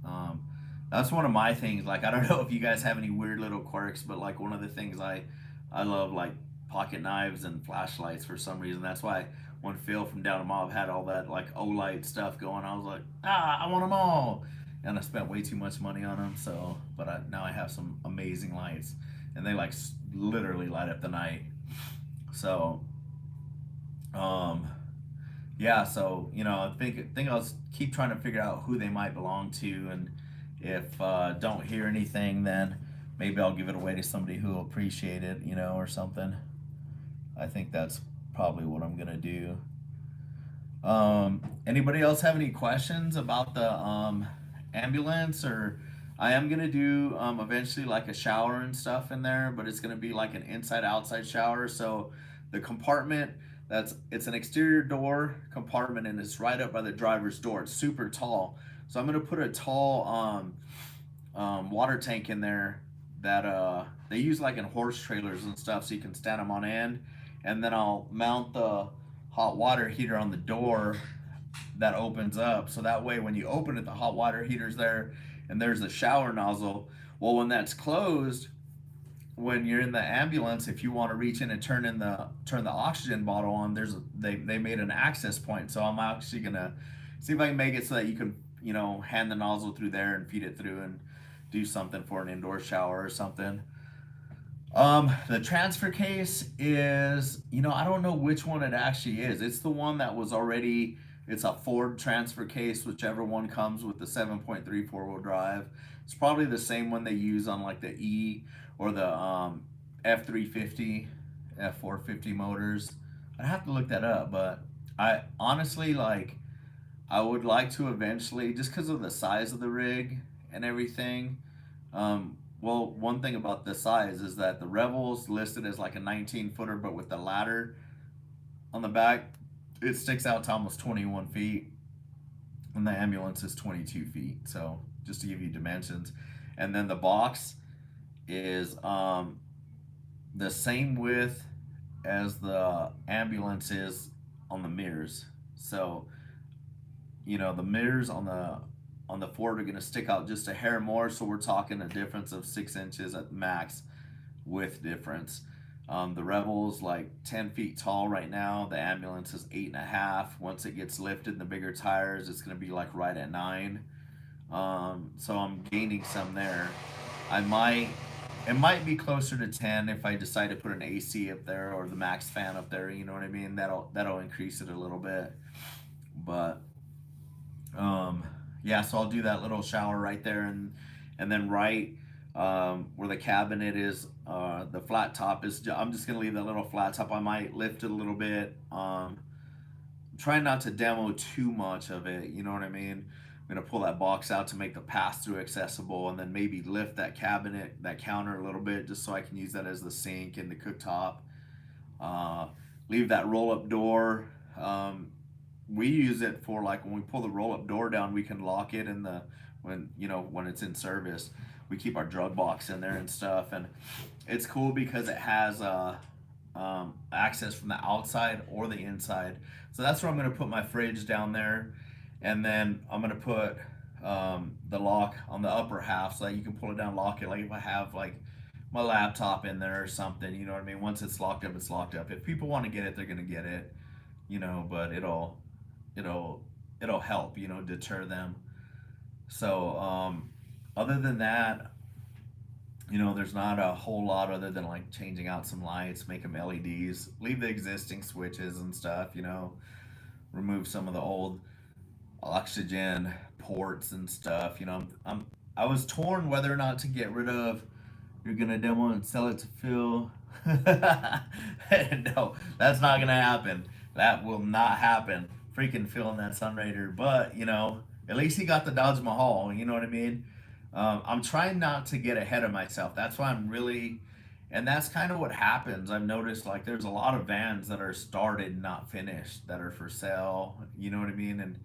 Um, that's one of my things. Like, I don't know if you guys have any weird little quirks, but like one of the things I love like pocket knives and flashlights for some reason. That's why when Phil from Down a Mob had all that like Olight stuff going, I was like, I want them all, and I spent way too much money on them. So, but now I have some amazing lights, and they like literally light up the night. So, yeah. So I think I'll keep trying to figure out who they might belong to, and if don't hear anything, then maybe I'll give it away to somebody who will appreciate it, or something. I think that's probably what I'm gonna do. Anybody else have any questions about the ambulance? Or I am gonna do eventually like a shower and stuff in there, but it's gonna be like an inside outside shower. So the compartment it's an exterior door compartment, and it's right up by the driver's door. It's super tall. So I'm gonna put a tall water tank in there that they use like in horse trailers and stuff, so you can stand them on end. And then I'll mount the hot water heater on the door that opens up, so that way when you open it, the hot water heater's there, and there's a shower nozzle. Well, when that's closed, when you're in the ambulance, if you want to reach in and turn the oxygen bottle on, they made an access point. So I'm actually gonna see if I can make it so that you can hand the nozzle through there and feed it through and do something for an indoor shower or something. The transfer case is, I don't know which one it actually is. It's the one that was already, it's a Ford transfer case, whichever one comes with the 7.3 four-wheel drive. It's probably the same one they use on like the E or the F350, F450 motors. I'd have to look that up, but I honestly like, I would like to eventually, just because of the size of the rig and everything. Well, one thing about the size is that the Rebel's listed as like a 19 footer, but with the ladder on the back, it sticks out to almost 21 feet, and the ambulance is 22 feet. So just to give you dimensions, and then the box is the same width as the ambulance is on the mirrors. So the mirrors on the Ford are going to stick out just a hair more. So we're talking a difference of 6 inches at max width difference. The Rebel's like 10 feet tall right now. The ambulance is 8.5. Once it gets lifted in the bigger tires, it's going to be like right at 9. So I'm gaining some there. I might It might be closer to 10 if I decide to put an AC up there or the max fan up there. You know what I mean? That'll increase it a little bit. But um, yeah, so I'll do that little shower right there, and then right where the cabinet is, the flat top is. I'm just gonna leave that little flat top. I might lift it a little bit. Try not to demo too much of it. You know what I mean? I'm gonna pull that box out to make the pass through accessible, and then maybe lift that cabinet, that counter a little bit, just so I can use that as the sink and the cooktop. Uh, Leave that roll up door. We use it for like when we pull the roll up door down, we can lock it in the when it's in service. We keep our drug box in there and stuff, and it's cool because it has access from the outside or the inside. So that's where I'm gonna put my fridge down there, and then I'm gonna put the lock on the upper half so that you can pull it down, lock it. Like if I have like my laptop in there or something, you know what I mean. Once it's locked up, it's locked up. If people want to get it, they're gonna get it, But it'll it'll help, deter them. So other than that, there's not a whole lot other than like changing out some lights, make them LEDs, leave the existing switches and stuff, remove some of the old oxygen ports and stuff. I was torn whether or not to get rid of. You're gonna demo and sell it to Phil. No, that's not gonna happen. That will not happen. Freaking Phil in that Sun Raider, but at least he got the Dodge Mahal. You know what I mean? I'm trying not to get ahead of myself. That's why and that's kind of what happens. I've noticed like there's a lot of vans that are started, not finished, that are for sale. You know what I mean?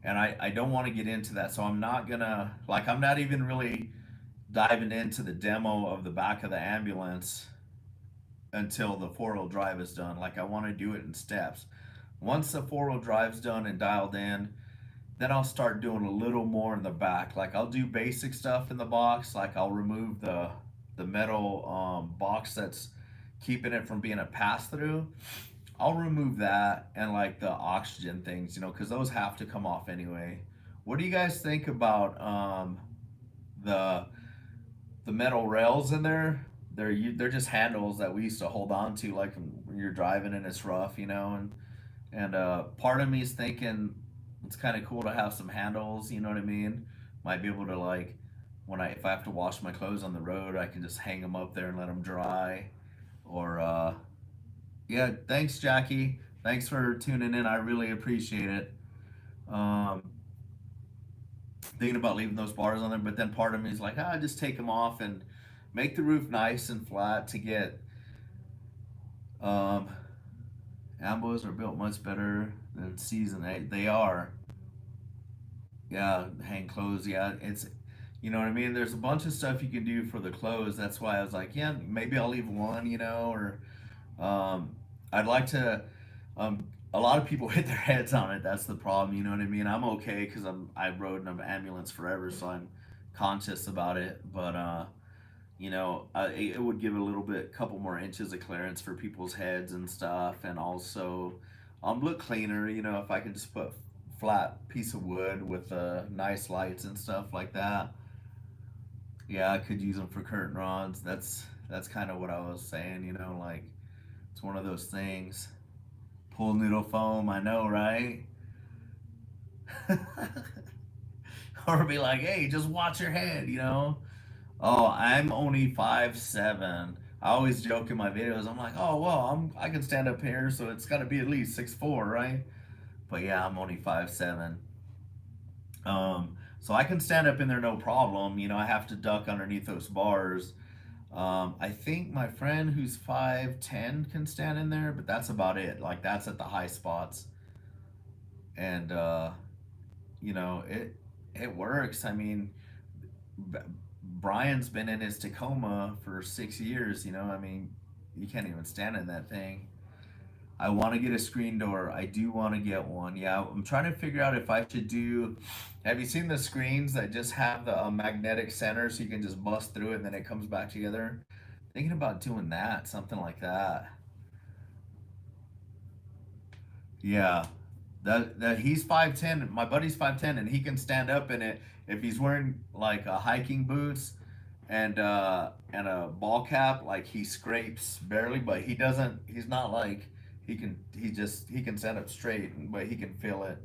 And I don't want to get into that, so I'm not gonna like I'm not even really diving into the demo of the back of the ambulance until the four-wheel drive is done. Like I want to do it in steps. Once the four-wheel drive's done and dialed in, then I'll start doing a little more in the back. Like I'll do basic stuff in the box. Like I'll remove the metal box that's keeping it from being a pass through. I'll remove that and like the oxygen things, because those have to come off anyway. What do you guys think about the metal rails in there? They're just handles that we used to hold on to, like when you're driving and it's rough, and part of me is thinking it's kind of cool to have some handles. You know what I mean? Might be able to like if I have to wash my clothes on the road, I can just hang them up there and let them dry. Or yeah, thanks Jackie. Thanks for tuning in. I really appreciate it. Um, Thinking about leaving those bars on there, but then part of me is like, just take them off and make the roof nice and flat to get. Um, Ambos are built much better than season 8. They are. Yeah, hang clothes. Yeah, it's, what I mean. There's a bunch of stuff you can do for the clothes. That's why I was like, yeah, maybe I'll leave one. Or I'd like to. A lot of people hit their heads on it. That's the problem. You know what I mean? I'm okay because I rode an ambulance forever, so I'm conscious about it. But it would give a little bit, couple more inches of clearance for people's heads and stuff, and also look cleaner. If I can just put flat piece of wood with nice lights and stuff like that. Yeah, I could use them for curtain rods. That's kind of what I was saying. Like it's one of those things. Pull noodle foam, I know, right? Or be like, hey, just watch your head. Oh, I'm only 5'7". I always joke in my videos. I'm like, oh well, I can stand up here, so it's got to be at least 6'4", right? But yeah, I'm only 5'7". So I can stand up in there no problem. You know, I have to duck underneath those bars. I think my friend who's 5'10" can stand in there, but that's about it. Like that's at the high spots, and you know it works. I mean, B- Brian's been in his Tacoma for 6 years. You know, I mean, you can't even stand in that thing. I want to get a screen door. I do want to get one. Yeah, I'm trying to figure out if I should do. Have you seen the screens that just have the magnetic center so you can just bust through it and then it comes back together? Thinking about doing that, something like that. Yeah, that he's 5'10". My buddy's 5'10", and he can stand up in it if he's wearing like hiking boots and a ball cap. Like he scrapes barely, but he doesn't. He's not like he can. He can stand up straight, but he can feel it.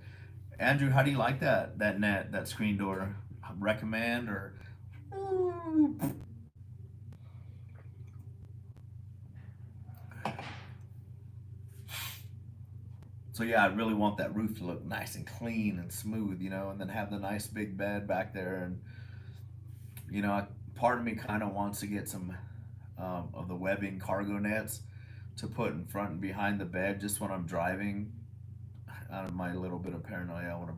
Andrew, how do you like that screen door? Recommend or? So yeah, I really want that roof to look nice and clean and smooth, you know, and then have the nice big bed back there. And you know, part of me kind of wants to get some of the webbing cargo nets to put in front and behind the bed, just when I'm driving. Out of my little bit of paranoia, I want to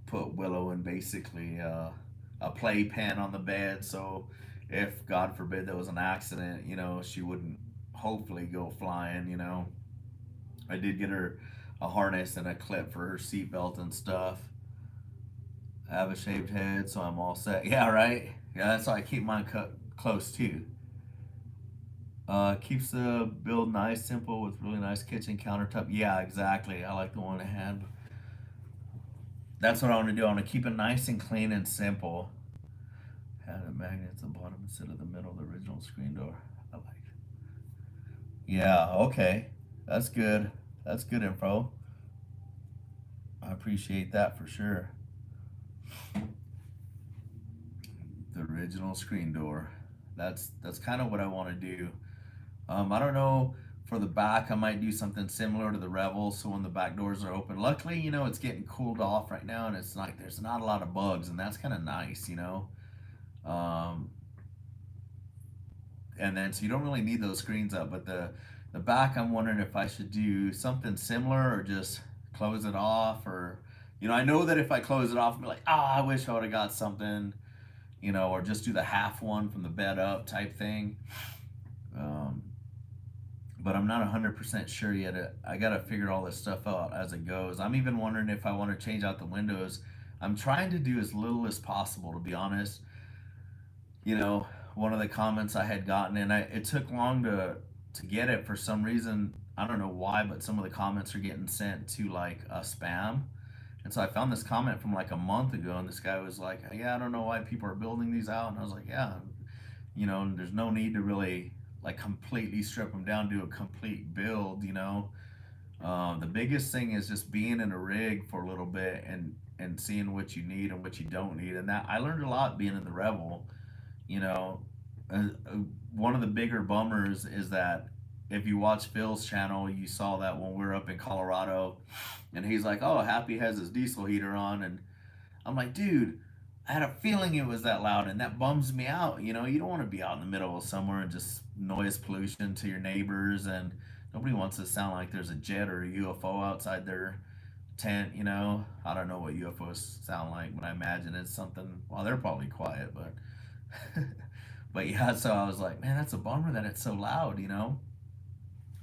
put Willow in basically a playpen on the bed, so if God forbid there was an accident, you know, she wouldn't hopefully go flying. You know, I did get her a harness and a clip for her seatbelt and stuff. I have a shaved head, so I'm all set. Yeah, right. Yeah, that's why I keep mine cut close too. Keeps the build nice, simple with really nice kitchen countertop. Yeah, exactly. I like the one I had. That's what I want to do. I want to keep it nice and clean and simple. Had a magnet at the bottom instead of the middle of the original screen door. I like it. Yeah, okay. That's good. That's good info. I appreciate that for sure. The original screen door. That's kind of what I want to do. I don't know. For the back, I might do something similar to the Revel, so when the back doors are open. Luckily, you know, it's getting cooled off right now, and it's like there's not a lot of bugs, and that's kind of nice, you know. Um, and then so you don't really need those screens up, but the back, I'm wondering if I should do something similar or just close it off, or you know, I know that if I close it off, I'm like, ah, I wish I would have got something, you know, or just do the half one from the bed up type thing. Um, but I'm not 100% sure yet. I gotta figure all this stuff out as it goes. I'm even wondering if I want to change out the windows. I'm trying to do as little as possible, to be honest. You know, one of the comments I had gotten, and it took long to get it for some reason. I don't know why, but some of the comments are getting sent to like a spam. And so I found this comment from like a month ago, and this guy was like, "Yeah, I don't know why people are building these out." And I was like, "Yeah, you know, there's no need to really like completely strip them down, do a complete build, you know." The biggest thing is just being in a rig for a little bit and seeing what you need and what you don't need. And that I learned a lot being in the Revel. You know, uh, one of the bigger bummers is that if you watch Phil's channel, you saw that when we were up in Colorado, and he's like, "Oh, Happy has his diesel heater on," and I'm like, "Dude, I had a feeling it was that loud, and that bums me out." You know, you don't want to be out in the middle of somewhere and just noise pollution to your neighbors, and nobody wants to sound like there's a jet or a UFO outside their tent. You know, I don't know what UFOs sound like, but I imagine it's something. Well, they're probably quiet, but but yeah. So I was like, man, that's a bummer that it's so loud. You know.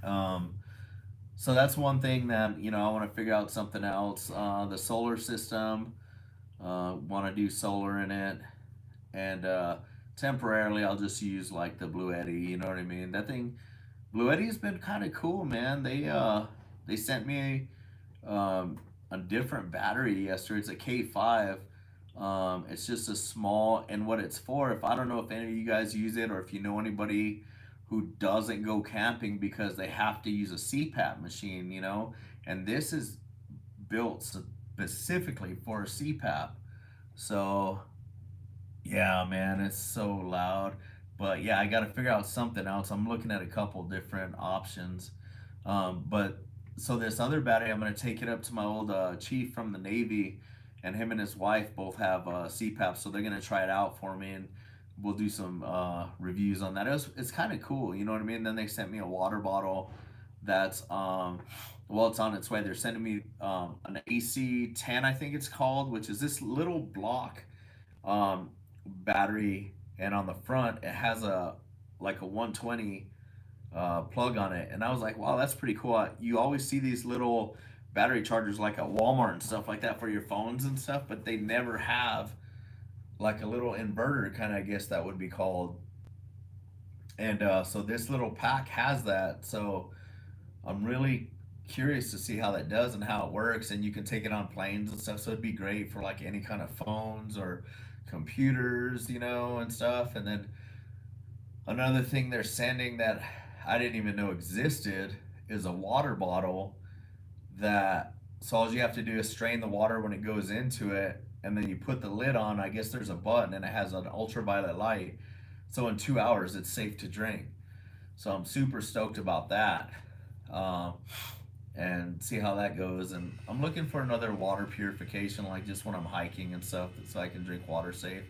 Um, so that's one thing that you know I want to figure out something else. The solar system. Want to do solar in it, and temporarily I'll just use like the Blue Eddy. You know what I mean? That thing, Blue Eddy's been kind of cool, man. They sent me a different battery yesterday. It's a K5. It's just a small, and what it's for. If I don't know if any of you guys use it or if you know anybody who doesn't go camping because they have to use a CPAP machine, you know, and this is built specifically for a CPAP. So yeah, man, it's so loud. But yeah, I got to figure out something else. I'm looking at a couple different options. But so this other battery, I'm gonna take it up to my old chief from the Navy, and him and his wife both have CPAP, so they're gonna try it out for me, and we'll do some reviews on that. It's kind of cool, you know what I mean? Then they sent me a water bottle that's well, it's on its way. They're sending me an AC-10, I think it's called, which is this little block battery, and on the front it has a like a 120 plug on it, and I was like, wow, that's pretty cool. You always see these little battery chargers like at Walmart and stuff like that for your phones and stuff, but they never have like a little inverter, kind of, I guess that would be called. And so this little pack has that. So I'm really curious to see how that does and how it works. And you can take it on planes and stuff. So it'd be great for like any kind of phones or computers, and stuff. And then another thing they're sending that I didn't even know existed is a water bottle that, so all you have to do is strain the water when it goes into it, and then you put the lid on. I guess there's a button and it has an ultraviolet light. So in 2 hours, it's safe to drink. So I'm super stoked about that. Um, and see how that goes. And I'm looking for another water purification, like just when I'm hiking and stuff, so I can drink water safe.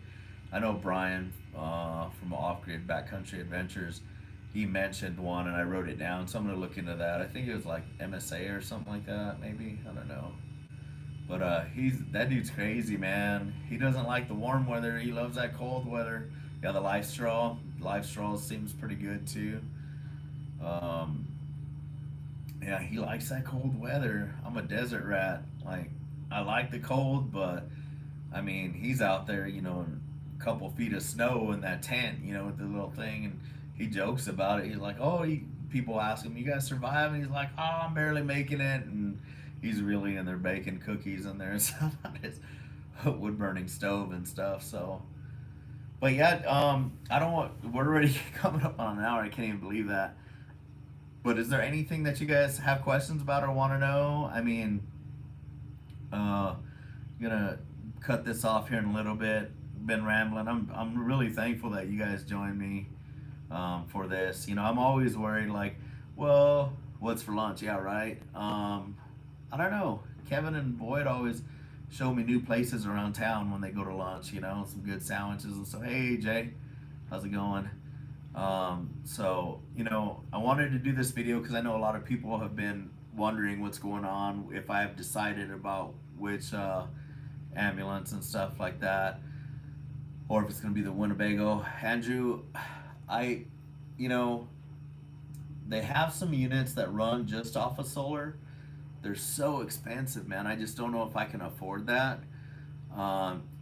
I know Brian from Off Grid Backcountry Adventures, he mentioned one, and I wrote it down. So I'm gonna look into that. I think it was like MSA or something like that, maybe. I don't know. But he's that dude's crazy, man. He doesn't like the warm weather. He loves that cold weather. Yeah, the life straw. Life straw seems pretty good too. Um, yeah, he likes that cold weather. I'm a desert rat. Like, I like the cold, but I mean, he's out there, in a couple feet of snow in that tent, with the little thing, and he jokes about it. He's like, "Oh, people ask him, you guys survive?" And he's like, "Oh, I'm barely making it." And he's really in there baking cookies in there and stuff on his wood burning stove and stuff. So, but yeah, I don't want. We're already coming up on an hour. I can't even believe that. But is there anything that you guys have questions about or want to know? I mean, uh, gonna cut this off here in a little bit. Been rambling. I'm really thankful that you guys joined me for this. I'm always worried, like, well, what's for lunch? Yeah, right. I don't know. Kevin and Boyd always show me new places around town when they go to lunch. Some good sandwiches and so. Hey, Jay, how's it going? So, I wanted to do this video because I know a lot of people have been wondering what's going on, if I have decided about which ambulance and stuff like that, or if it's going to be the Winnebago. Andrew, I, you know, they have some units that run just off of solar. They're so expensive, man. I just don't know if I can afford that.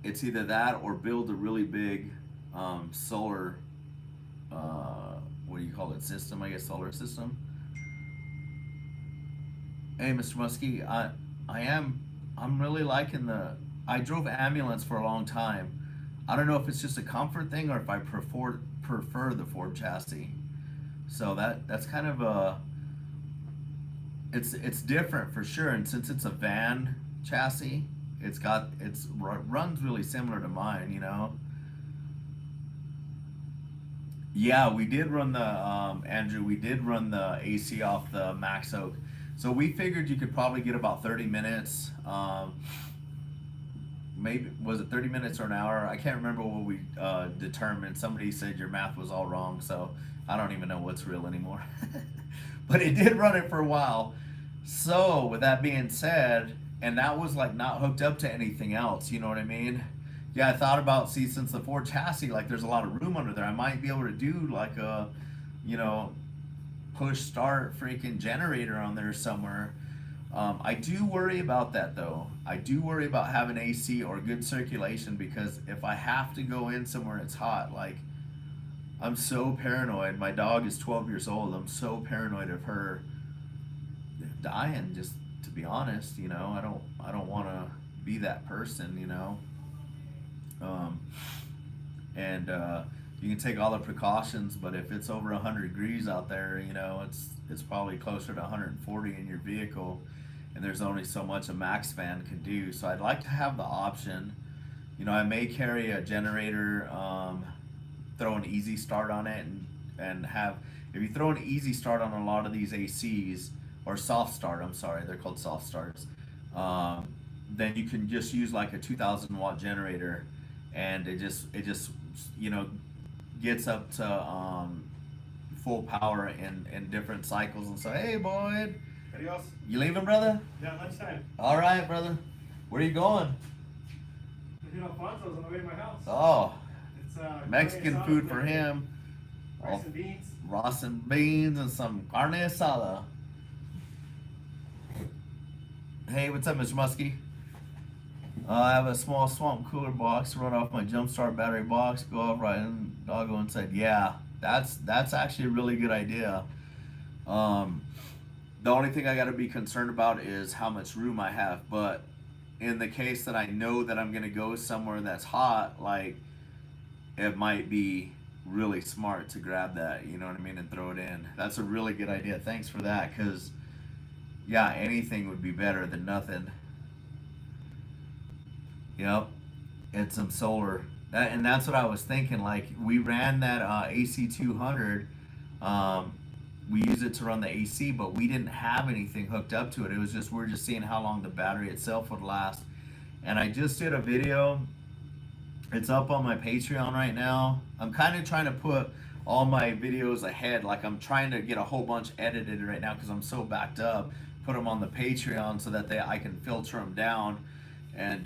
It's either that or build a really big solar, what do you call it, system? I guess solar system. Hey, Mr. Muskie, I'm really liking I drove ambulance for a long time. I don't know if it's just a comfort thing or if I prefer the Ford chassis. So that's kind of it's different for sure. And since it's a van chassis, runs really similar to mine. Yeah, we did run the Andrew. We did run the AC off the Max Oak, so we figured you could probably get about 30 minutes. Maybe was it 30 minutes or an hour? I can't remember what we determined. Somebody said your math was all wrong, so I don't even know what's real anymore. But it did run it for a while. So with that being said, and that was like not hooked up to anything else. You know what I mean? Yeah, I thought about, since the Ford chassis, like there's a lot of room under there, I might be able to do like a, you know, push start freaking generator on there somewhere. I do worry about that though. I do worry about having AC or good circulation, because if I have to go in somewhere it's hot, like I'm so paranoid. My dog is 12 years old. I'm so paranoid of her dying, just to be honest. I don't want to be that person. Um, and you can take all the precautions, but if it's over 100 degrees out there, it's probably closer to 140 in your vehicle, and there's only so much a max fan can do. So I'd like to have the option. I may carry a generator, throw an easy start on it, and have, if you throw an easy start on a lot of these ACs, or soft start, I'm sorry, they're called soft starts. then you can just use like a 2,000 watt generator, and it just you know gets up to full power in different cycles. And so, hey, Boyd, Adios. you leaving, brother? Yeah, lunchtime. All right, brother. Where are you going? You know, Alfonso's on the way to my house. Oh, It's Mexican food for him. Rice and beans. Rice and beans and some carne asada. Hey, what's up, Mr. Muskie? I have a small swamp cooler box, run off my Jumpstart battery box, go off right, and I'll go inside. Yeah, that's actually a really good idea. Um, the only thing I got to be concerned about is how much room I have. But in the case that I know that I'm gonna go somewhere that's hot, like, it might be really smart to grab that, you know what I mean, and throw it in. That's a really good idea. Thanks for that, because yeah, anything would be better than nothing. Yep, and some solar. And that's what I was thinking. Like, we ran that AC 200. Um, we used it to run the AC, but we didn't have anything hooked up to it. It was just, we're just seeing how long the battery itself would last. And I just did a video. It's up on my Patreon right now. I'm kind of trying to put all my videos ahead. Like, I'm trying to get a whole bunch edited right now because I'm so backed up. Put them on the Patreon so that I can filter them down. And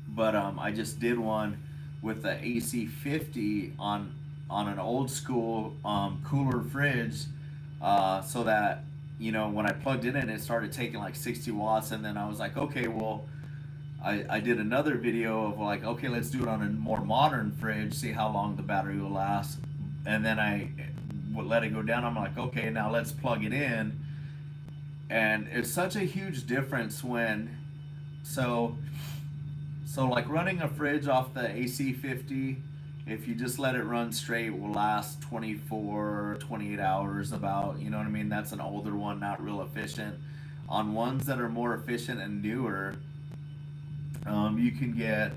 but I just did one with the AC 50 on an old school cooler fridge, so that, you know, when I plugged it in, it started taking like 60 watts. And then I was like, okay, well, I did another video of like, okay, let's do it on a more modern fridge, see how long the battery will last. And then I would let it go down. I'm like, okay, now let's plug it in. And it's such a huge difference when, so like running a fridge off the AC 50, if you just let it run straight, will last 24, 28 hours about, you know what I mean? That's an older one, not real efficient. On ones that are more efficient and newer, you can get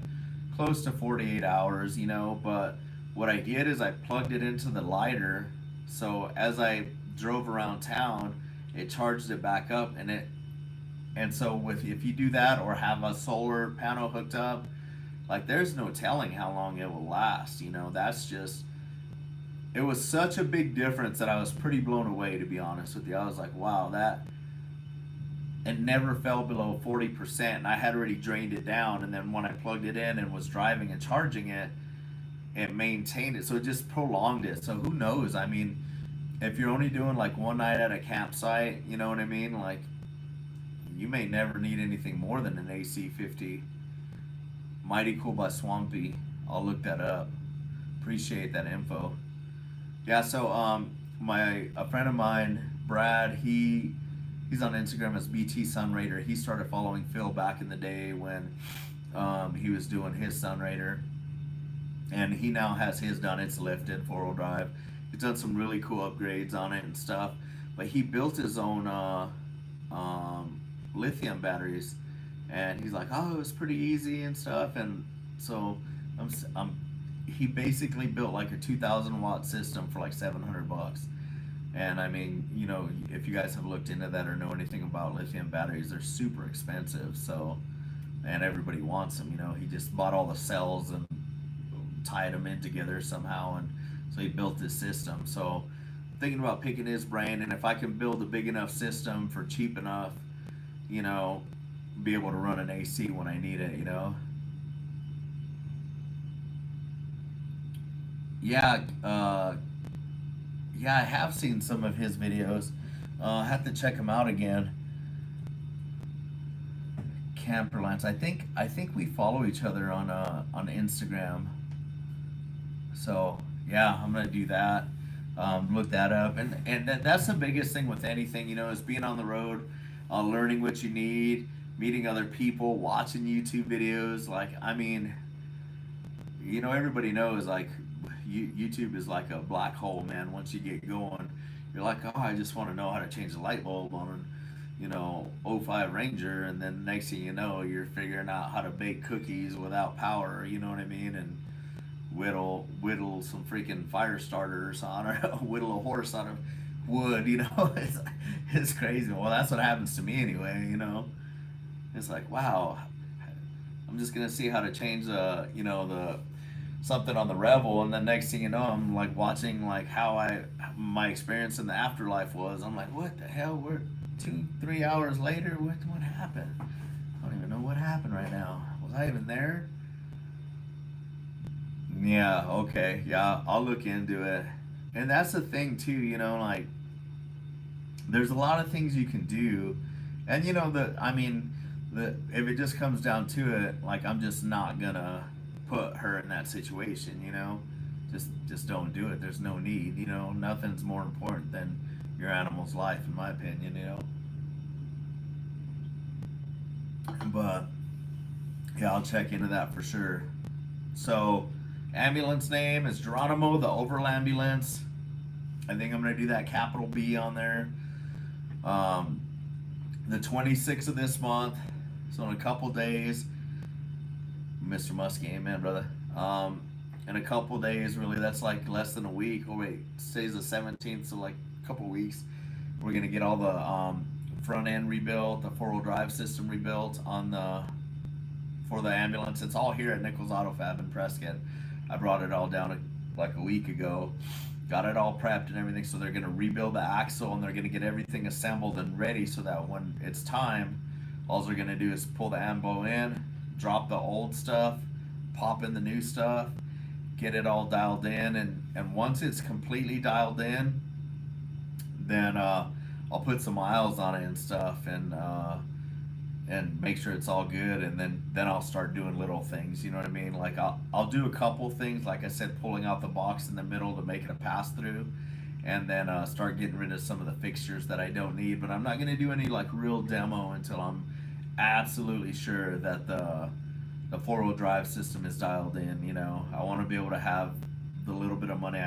close to 48 hours, you know. But what I did is I plugged it into the lighter, so as I drove around town, it charged it back up. And so with, if you do that or have a solar panel hooked up, like, there's no telling how long it will last, you know. That's just, it was such a big difference that I was pretty blown away, to be honest with you. I was like, wow, that, it never fell below 40%, and I had already drained it down. And then when I plugged it in and was driving and charging it, it maintained it. So it just prolonged it. So who knows? I mean, if you're only doing like one night at a campsite, you know what I mean? Like, you may never need anything more than an AC 50. Mighty Cool by Swampy. I'll look that up. Appreciate that info. Yeah, so a friend of mine, Brad, he's on Instagram as BT Sunraider. He started following Phil back in the day when he was doing his Sunraider, and he now has his done. It's lifted, 4-wheel drive. He's done some really cool upgrades on it and stuff. But he built his own lithium batteries, and he's like, oh, it was pretty easy and stuff. And so he basically built like a 2,000 watt system for like $700. And I mean, you know, if you guys have looked into that or know anything about lithium batteries, they're super expensive. So, and everybody wants them, you know. He just bought all the cells and tied them in together somehow, and so he built this system. So I'm thinking about picking his brain, and if I can build a big enough system for cheap enough, you know, be able to run an AC when I need it, you know. Yeah, yeah, I have seen some of his videos. I have to check him out again. Camperlance. I think we follow each other on Instagram. So yeah, I'm gonna do that. Look that up, and that's the biggest thing with anything, you know, is being on the road, learning what you need, meeting other people, watching YouTube videos. Like, I mean, you know, everybody knows, like, YouTube is like a black hole, man. Once you get going, you're like, oh, I just want to know how to change the light bulb on, you know, '05 Ranger, and then next thing you know, you're figuring out how to bake cookies without power, you know what I mean, and whittle some freaking fire starters on, or whittle a horse out of wood, you know. It's crazy. Well, that's what happens to me anyway, you know. It's like, wow, I'm just gonna see how to change the, the something on the Revel, and the next thing you know, I'm like watching like how my experience in the afterlife was. I'm like, what the hell? We're 2-3 hours later. What happened? I don't even know what happened right now. Was I even there? Yeah. Okay. Yeah. I'll look into it. And that's the thing too. Like there's a lot of things you can do, and the if it just comes down to it, like I'm just not gonna put her in that situation. Just don't do it. There's no need. Nothing's more important than your animal's life, in my opinion. But yeah, I'll check into that for sure. So, ambulance name is Geronimo, the OverlandBulance. I think I'm gonna do that capital B on there. Um, the 26th of this month, so in a couple days, Mr. Muskie, amen, brother. In a couple days, really, that's like less than a week. Oh wait, today's the 17th, so like a couple weeks, we're gonna get all the front end rebuilt, the 4-wheel drive system rebuilt on the for the ambulance. It's all here at Nichols Auto Fab in Prescott. I brought it all down like a week ago. Got it all prepped and everything, so they're gonna rebuild the axle and they're gonna get everything assembled and ready so that when it's time, all they're gonna do is pull the ambo in, drop the old stuff, pop in the new stuff, get it all dialed in, and once it's completely dialed in, then I'll put some miles on it and stuff, and make sure it's all good, and then I'll start doing little things. You know what I mean? Like I'll do a couple things, like I said, pulling out the box in the middle to make it a pass through, and then start getting rid of some of the fixtures that I don't need. But I'm not gonna do any like real demo until I'm absolutely sure that the 4-wheel drive system is dialed in. I want to be able to have the little bit of money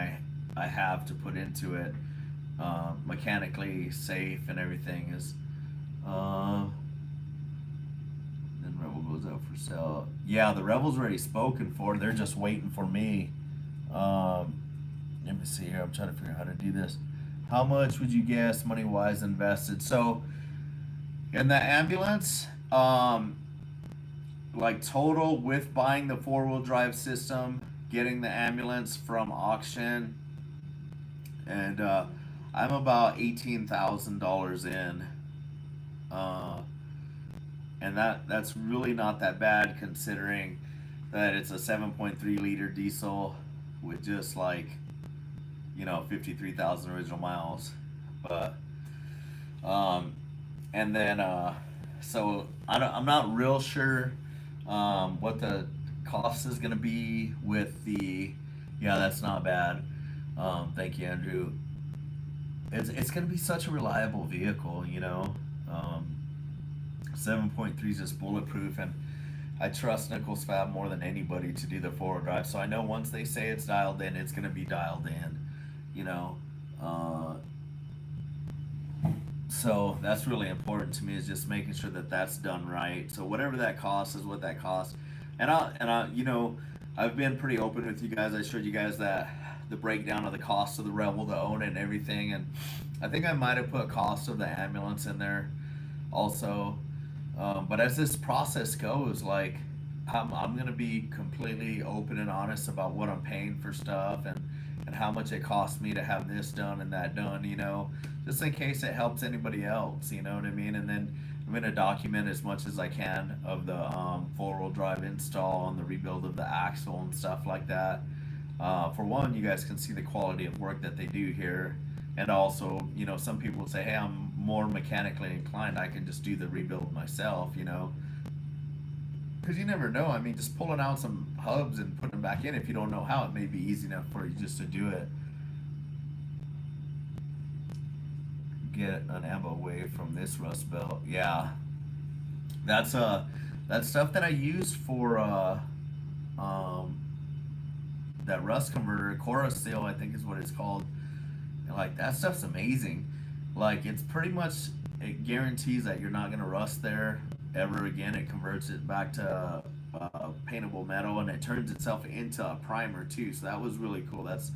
I have to put into it mechanically safe, and everything is. Then Rebel goes out for sale. Yeah, the Rebel's already spoken for. They're just waiting for me. Let me see here. I'm trying to figure out how to do this. How much would you guess money wise invested? So in the ambulance, like total with buying the 4-wheel drive system, getting the ambulance from auction, and I'm about $18,000 in. And that's really not that bad, considering that it's a 7.3 liter diesel with just like 53,000 original miles. But and then so I'm not real sure what the cost is gonna be with the. Yeah, that's not bad. Thank you, Andrew. It's gonna be such a reliable vehicle. 7.3 is just bulletproof, and I trust Nichols Fab more than anybody to do the 4-wheel drive. So I know once they say it's dialed in, it's gonna be dialed in. So that's really important to me, is just making sure that that's done right. So whatever that costs is what that costs, and I've been pretty open with you guys. I showed you guys that the breakdown of the cost of the Rebel to own it and everything, and I think I might have put cost of the ambulance in there also. But as this process goes, like I'm gonna be completely open and honest about what I'm paying for stuff, and how much it costs me to have this done and that done, just in case it helps anybody else, you know what I mean? And then I'm gonna document as much as I can of the 4-wheel drive install and the rebuild of the axle and stuff like that. For one, you guys can see the quality of work that they do here, and also, some people say, hey, I'm more mechanically inclined, I can just do the rebuild myself, because you never know. I mean, just pulling out some hubs and putting them back in, if you don't know how, it may be easy enough for you just to do it. Get an ammo away from this rust belt. Yeah, that's stuff that I use for that rust converter, Cora Seal, I think is what it's called. And like that stuff's amazing. Like it's pretty much, it guarantees that you're not gonna rust there ever again. It converts it back to paintable metal, and it turns itself into a primer too. So that was really cool. That's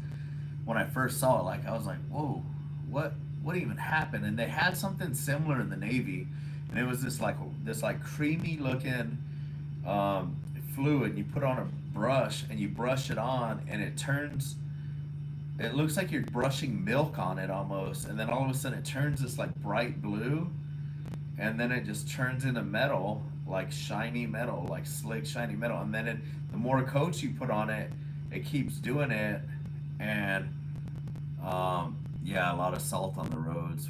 when I first saw it. Like I was like, whoa, what even happened? And they had something similar in the Navy, and it was this like creamy looking fluid. You put on a brush and you brush it on, and it looks like you're brushing milk on it almost, and then all of a sudden it turns this like bright blue, and then it just turns into metal, like shiny metal, like slick shiny metal, and then the more coats you put on it, it keeps doing it, and yeah, a lot of salt on the roads.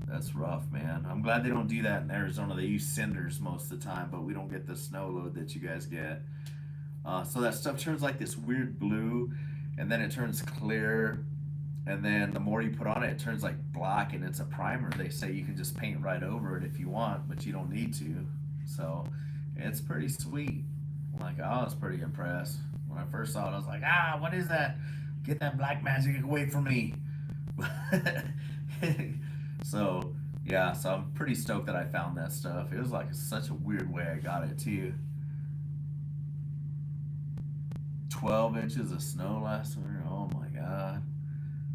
That's rough, man. I'm glad they don't do that in Arizona. They use cinders most of the time, but we don't get the snow load that you guys get. So that stuff turns like this weird blue, and then it turns clear, and then the more you put on it, it turns like black, and it's a primer. They say you can just paint right over it if you want, but you don't need to. So it's pretty sweet. Like, I was pretty impressed when I first saw it. I was like, what is that? Get that black magic away from me. So yeah, so I'm pretty stoked that I found that stuff. It was like such a weird way I got it too. 12 inches of snow last winter. Oh my god.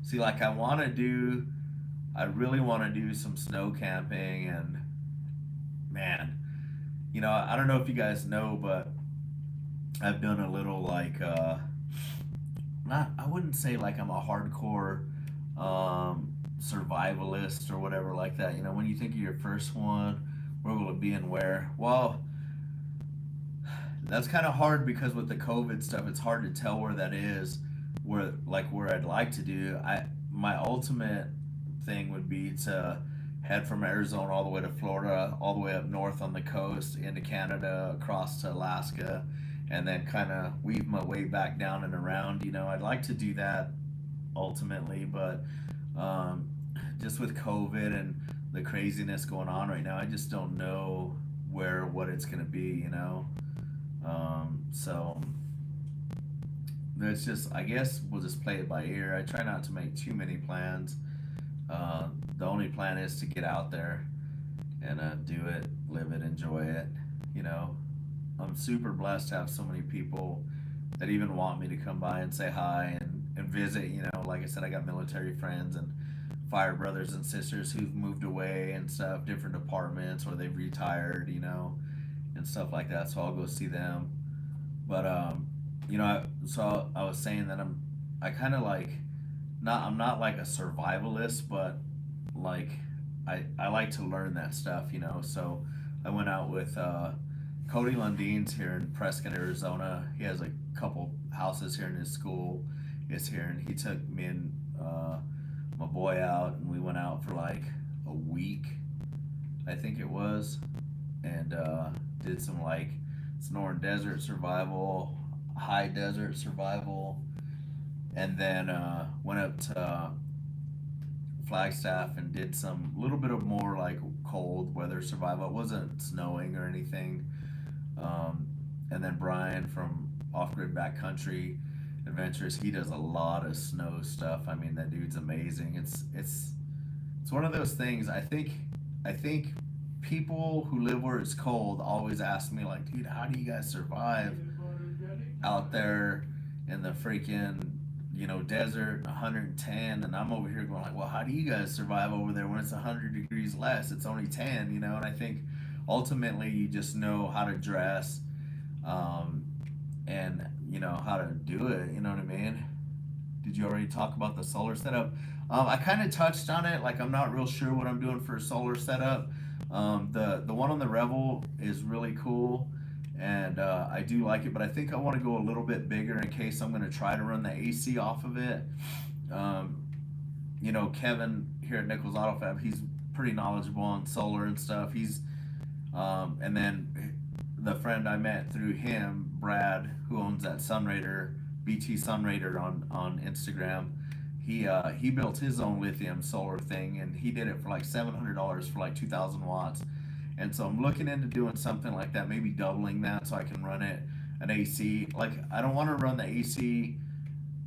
See, like I really want to do some snow camping, and man, I don't know if you guys know, but I've done a little like not I wouldn't say like I'm a hardcore survivalist or whatever like that. When you think of your first one, where will it be and where? Well, that's kind of hard because with the COVID stuff, it's hard to tell where that is, where I'd like to do. My ultimate thing would be to head from Arizona all the way to Florida, all the way up north on the coast into Canada, across to Alaska, and then kind of weave my way back down and around. I'd like to do that ultimately, but just with COVID and the craziness going on right now, I just don't know what it's gonna be. So that's just, I guess we'll just play it by ear. I try not to make too many plans. The only plan is to get out there and do it, live it, enjoy it. You know, I'm super blessed to have so many people that even want me to come by and say hi and visit. Like I said, I got military friends and fire brothers and sisters who've moved away and stuff, different departments, or they've retired, and stuff like that. So I'll go see them. But so I was saying that I kind of like, I'm not like a survivalist, but like I like to learn that stuff. So I went out with Cody Lundine's here in Prescott, Arizona. He has a couple houses here, in his school is here, and he took me and my boy out, and we went out for like a week, I think it was, and did some like Sonoran Desert survival, high desert survival, and then went up to Flagstaff and did some little bit of more like cold weather survival. It wasn't snowing or anything. And then Brian from Off Grid Backcountry Adventures, he does a lot of snow stuff. I mean, that dude's amazing. It's one of those things. I think people who live where it's cold always ask me like, dude, how do you guys survive out there in the freaking desert, 110, and I'm over here going like, well, how do you guys survive over there when it's 100 degrees less? It's only 10, and I think ultimately you just know how to dress, and how to do it. You know what I mean? Did you already talk about the solar setup? I kind of touched on it. Like, I'm not real sure what I'm doing for a solar setup. The one on the Revel is really cool, and I do like it, but I think I want to go a little bit bigger in case I'm going to try to run the AC off of it. Kevin here at Nichols Auto Fab, he's pretty knowledgeable on solar and stuff. And then the friend I met through him, Brad, who owns that Sunraider, BT Sunraider on Instagram, he built his own lithium solar thing, and he did it for like $700 for like 2,000 watts. And so I'm looking into doing something like that, maybe doubling that so I can run it an AC. Like, I don't want to run the AC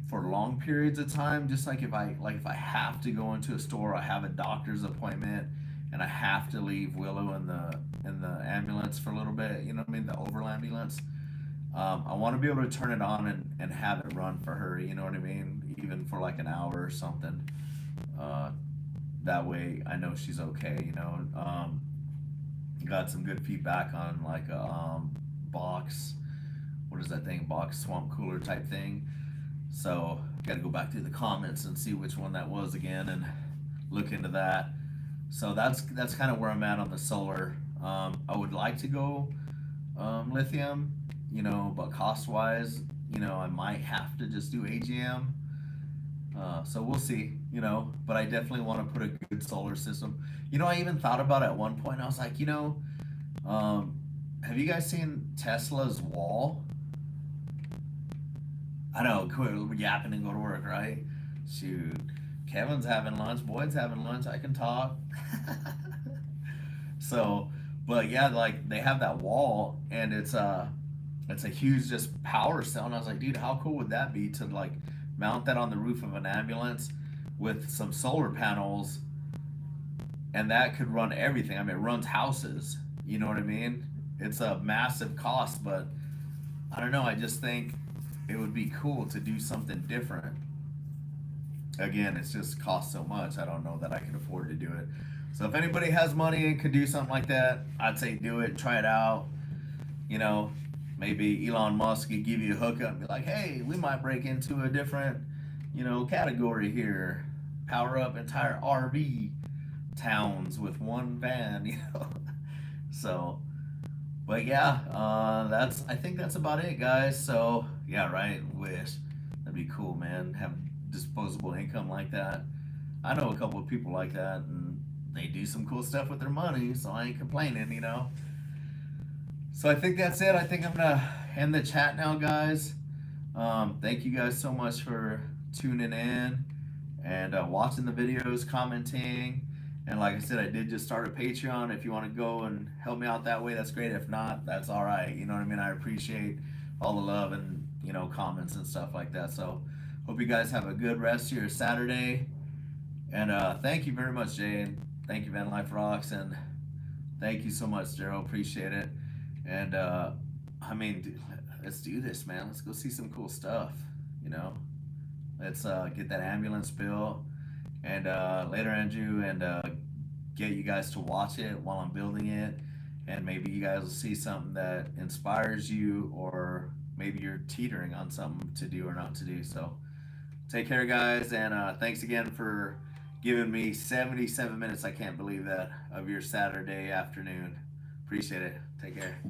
for long periods of time. Just like if I have to go into a store, I have a doctor's appointment, and I have to leave Willow in the ambulance for a little bit. You know what I mean? The OverlandBulance. I want to be able to turn it on and have it run for her. You know what I mean? Even for like an hour or something. That way I know she's okay. got some good feedback on like a box, what is that thing, box swamp cooler type thing. So gotta go back through the comments and see which one that was again and look into that. So that's kind of where I'm at on the solar. I would like to go lithium, but cost wise, I might have to just do AGM. So we'll see, but I definitely want to put a good solar system. I even thought about it at one point. I was like, have you guys seen Tesla's wall? I know, we're yapping and go to work, right? Shoot, Kevin's having lunch, Boyd's having lunch. I can talk. So, but yeah, like they have that wall, and it's a huge just power cell. And I was like, dude, how cool would that be to like mount that on the roof of an ambulance with some solar panels, and that could run everything. I mean, it runs houses. You know what I mean? It's a massive cost, but I don't know. I just think it would be cool to do something different. Again, it's just cost so much. I don't know that I can afford to do it. So if anybody has money and could do something like that, I'd say do it, try it out. You know, maybe Elon Musk could give you a hookup and be like, hey, we might break into a different, category here. Power up entire RV towns with one van. So, but yeah, I think that's about it, guys. So yeah, right. Wish that'd be cool, man. Have disposable income like that. I know a couple of people like that, and they do some cool stuff with their money. So I ain't complaining. So I think that's it. I think I'm gonna end the chat now, guys. Thank you guys so much for tuning in and watching the videos, commenting. And like I said, I did just start a Patreon. If you want to go and help me out that way, that's great. If not, that's all right. You know what I mean? I appreciate all the love and, comments and stuff like that. So hope you guys have a good rest of your Saturday. And thank you very much, Jay. And thank you, Van Life Rocks. And thank you so much, Gerald. Appreciate it. And dude, let's do this, man. Let's go see some cool stuff. Let's get that ambulance bill. And later, Andrew, and get you guys to watch it while I'm building it. And maybe you guys will see something that inspires you, or maybe you're teetering on something to do or not to do. So take care, guys. And thanks again for giving me 77 minutes. I can't believe that, of your Saturday afternoon. Appreciate it. Take care.